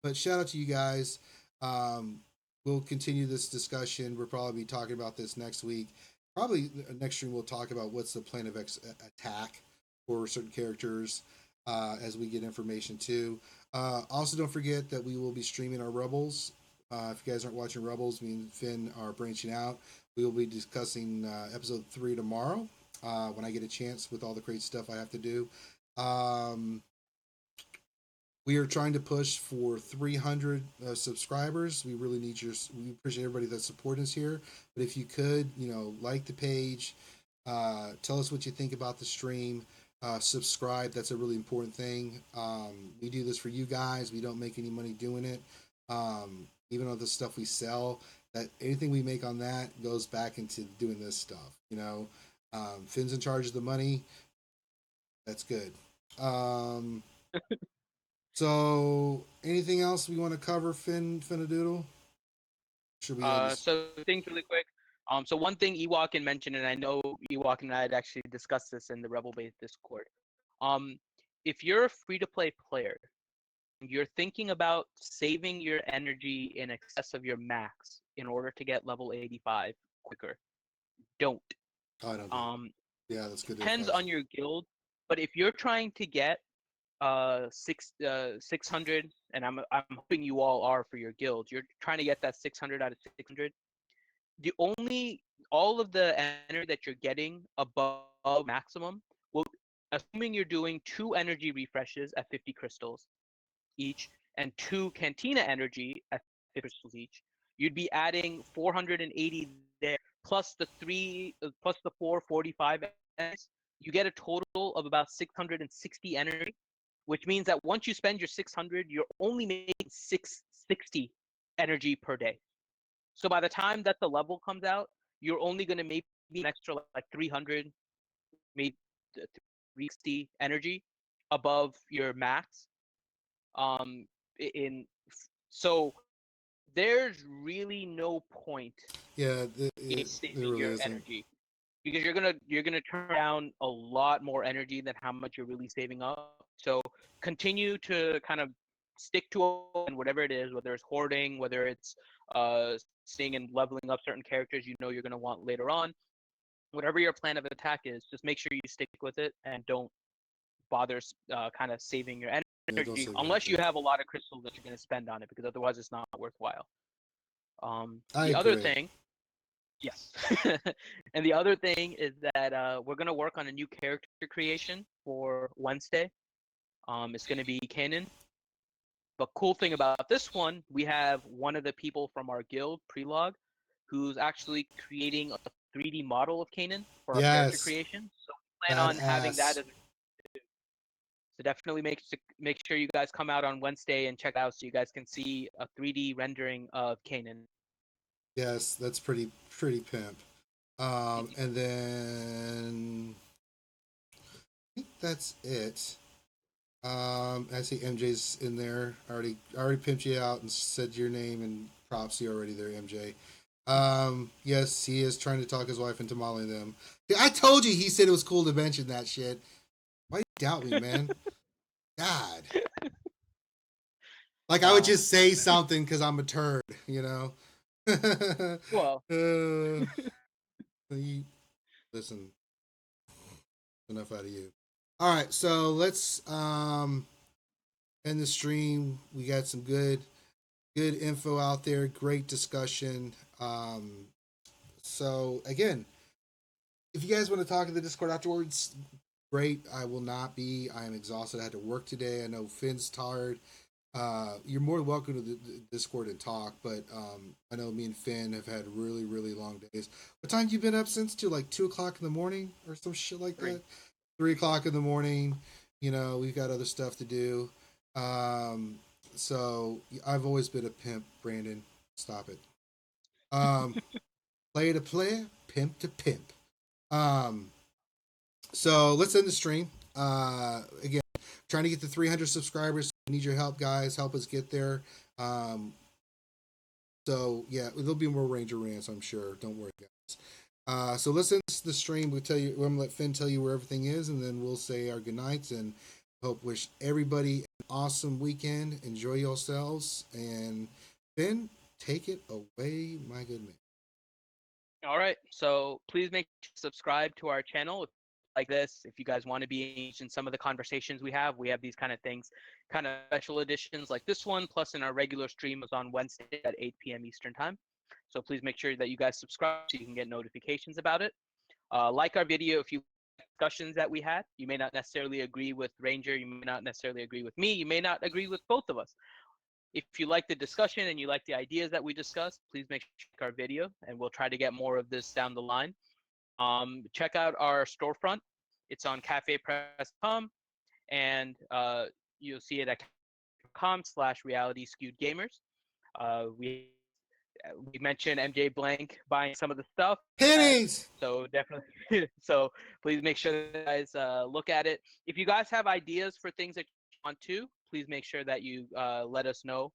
Speaker 1: but shout out to you guys. Um, we'll continue this discussion. We'll probably be talking about this next week. Probably next stream we'll talk about what's the plan of attack for certain characters as we get information too. Also, don't forget that we will be streaming our Rebels. If you guys aren't watching Rebels, me and Finn are branching out. We will be discussing episode 3 tomorrow when I get a chance with all the great stuff I have to do. Um, we are trying to push for 300 subscribers. We really need we appreciate everybody that's supporting us here. But if you could, like the page, tell us what you think about the stream, subscribe. That's a really important thing. We do this for you guys. We don't make any money doing it. Even though the stuff we sell, that anything we make on that goes back into doing this stuff. Finn's in charge of the money. That's good. So, anything else we want to cover, Finnadoodle? Should we just?
Speaker 2: So things really quick. So one thing Ewok mentioned, and I know Ewok and I had actually discussed this in the Rebel Base Discord. Um, if you're a free-to-play player, you're thinking about saving your energy in excess of your max in order to get level 85 quicker, don't.
Speaker 1: Oh, I don't do it.
Speaker 2: Um,
Speaker 1: Yeah, that's good
Speaker 2: Depends
Speaker 1: advice.
Speaker 2: on your guild, but if you're trying to get 600, and I'm hoping you all are for your guild, you're trying to get that 600 out of 600. The only All of the energy that you're getting above maximum will, assuming you're doing 2 energy refreshes at 50 crystals each and 2 cantina energy at 50 crystals each, you'd be adding 480 there plus the plus the 445 energies. You get a total of about 660 energy, which means that once you spend your 600, you're only making 660 energy per day. So by the time that the level comes out, you're only going to maybe an extra like 300, maybe 360 energy above your max. Um, in So there's really no point
Speaker 1: Yeah,
Speaker 2: in
Speaker 1: there
Speaker 2: saving
Speaker 1: really
Speaker 2: your
Speaker 1: isn't.
Speaker 2: energy because you're gonna turn down a lot more energy than how much you're really saving up. So continue to kind of stick to and whatever it is, whether it's hoarding, whether it's seeing and leveling up certain characters you know you're gonna want later on. Whatever your plan of attack is, just make sure you stick with it and don't bother kind of saving your
Speaker 1: Yeah, don't
Speaker 2: energy
Speaker 1: save your
Speaker 2: unless you
Speaker 1: energy.
Speaker 2: have a lot of crystals that you're gonna spend on it because otherwise it's not worthwhile.
Speaker 1: I
Speaker 2: The other
Speaker 1: agree.
Speaker 2: thing, yes, and the other thing is that we're gonna work on a new character creation for Wednesday. It's gonna be Kanan. But cool thing about this one, we have one of the people from our guild, Prelog, who's actually creating a 3D model of Kanan for our character
Speaker 1: Yes,
Speaker 2: creation. So we plan on having that
Speaker 1: badass.
Speaker 2: as. So definitely make sure you guys come out on Wednesday and check out so you guys can see a 3D rendering of Kanan.
Speaker 1: Yes, that's pretty pimp. And then I think that's it. I see MJ's in there. I already pimped you out and said your name and props you already there, MJ. Yes, he is trying to talk his wife into mollying them. I told you he said it was cool to mention that shit. Why you doubt me, man? God. Like I would
Speaker 2: Uh,
Speaker 1: just say something because I'm a turd, you know.
Speaker 2: well,
Speaker 1: You, listen, enough out of you. All right, so let's end the stream. We got some good info out there. Great discussion. So again, if you guys want to talk in the Discord afterwards, great. I will not be. I am exhausted. I had to work today. I know Finn's tired. You're more than welcome to the Discord and talk, but I know me and Finn have had really long days. What time you been up since? To like 2 o'clock in the morning or some shit like
Speaker 2: free.
Speaker 1: that. 3 o'clock in the morning. You know, we've got other stuff to do. Um, so I've always been a pimp, Brandon. Stop it. Um, Player to player, pimp to pimp. Um, so let's end the stream. Again, trying to get to 300 subscribers. I need your help, guys. Help us get there. Um, so yeah, there'll be more Ranger rants, I'm sure. Don't worry, guys. So let's end the stream. We'll tell you. I'm gonna let Finn tell you where everything is, and then we'll say our good nights and hope wish everybody an awesome weekend. Enjoy yourselves, and Finn, take it away, my good man.
Speaker 2: All right. So please make sure to subscribe to our channel like this. If you guys want to be engaged in some of the conversations we have these kind of things, kind of special editions like this one, plus in our regular stream is on Wednesday at 8 p.m. Eastern time. So please make sure that you guys subscribe so you can get notifications about it. Like our video if you discussions that we had. You may not necessarily agree with Ranger. You may not necessarily agree with me. You may not agree with both of us. If you like the discussion and you like the ideas that we discussed, please make sure to check our video and we'll try to get more of this down the line. Check out our storefront. It's on cafepress.com and you'll see it at com/reality skewed gamers. We mentioned MJ Blank buying some of the stuff.
Speaker 1: Pennies.
Speaker 2: So definitely, so please make sure that you guys look at it. If you guys have ideas for things that you want to, please make sure that you let us know.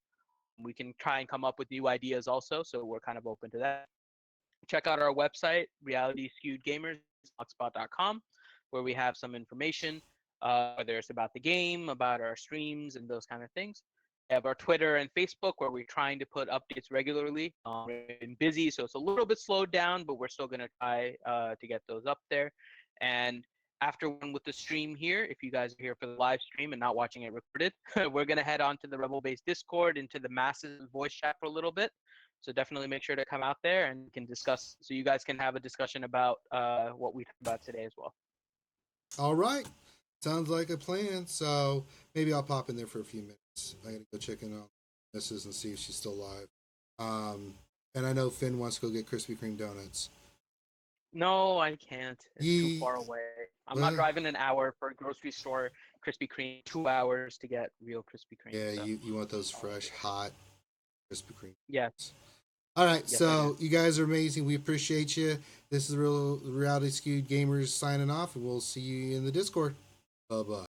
Speaker 2: We can try and come up with new ideas also. So we're kind of open to that. Check out our website, realityskewedgamers.blogspot.com, where we have some information. whether it's about the game, about our streams, and those kind of things. We have our Twitter and Facebook where we're trying to put updates regularly. We've been busy, so it's a little bit slowed down, but we're still going to try to get those up there. And after one with the stream here, if you guys are here for the live stream and not watching it recorded, we're going to head on to the Rebel Base Discord, into the massive voice chat for a little bit. So definitely make sure to come out there and we can discuss, so you guys can have a discussion about what we talked about today as well.
Speaker 1: All right. Sounds like a plan. So maybe I'll pop in there for a few minutes. I gotta go check in on Mrs. and see if she's still alive. And I know Finn wants to go get Krispy Kreme donuts.
Speaker 2: No, I can't. It's too far away. I'm not driving an hour for a grocery store Krispy Kreme, 2 hours to get real Krispy Kreme.
Speaker 1: Yeah,
Speaker 2: so.
Speaker 1: you want those fresh, hot Krispy Kreme.
Speaker 2: Yes.
Speaker 1: All right,
Speaker 2: Yes,
Speaker 1: so you guys are amazing. We appreciate you. This is Real Reality Skewed Gamers signing off, and we'll see you in the Discord. Bye-bye.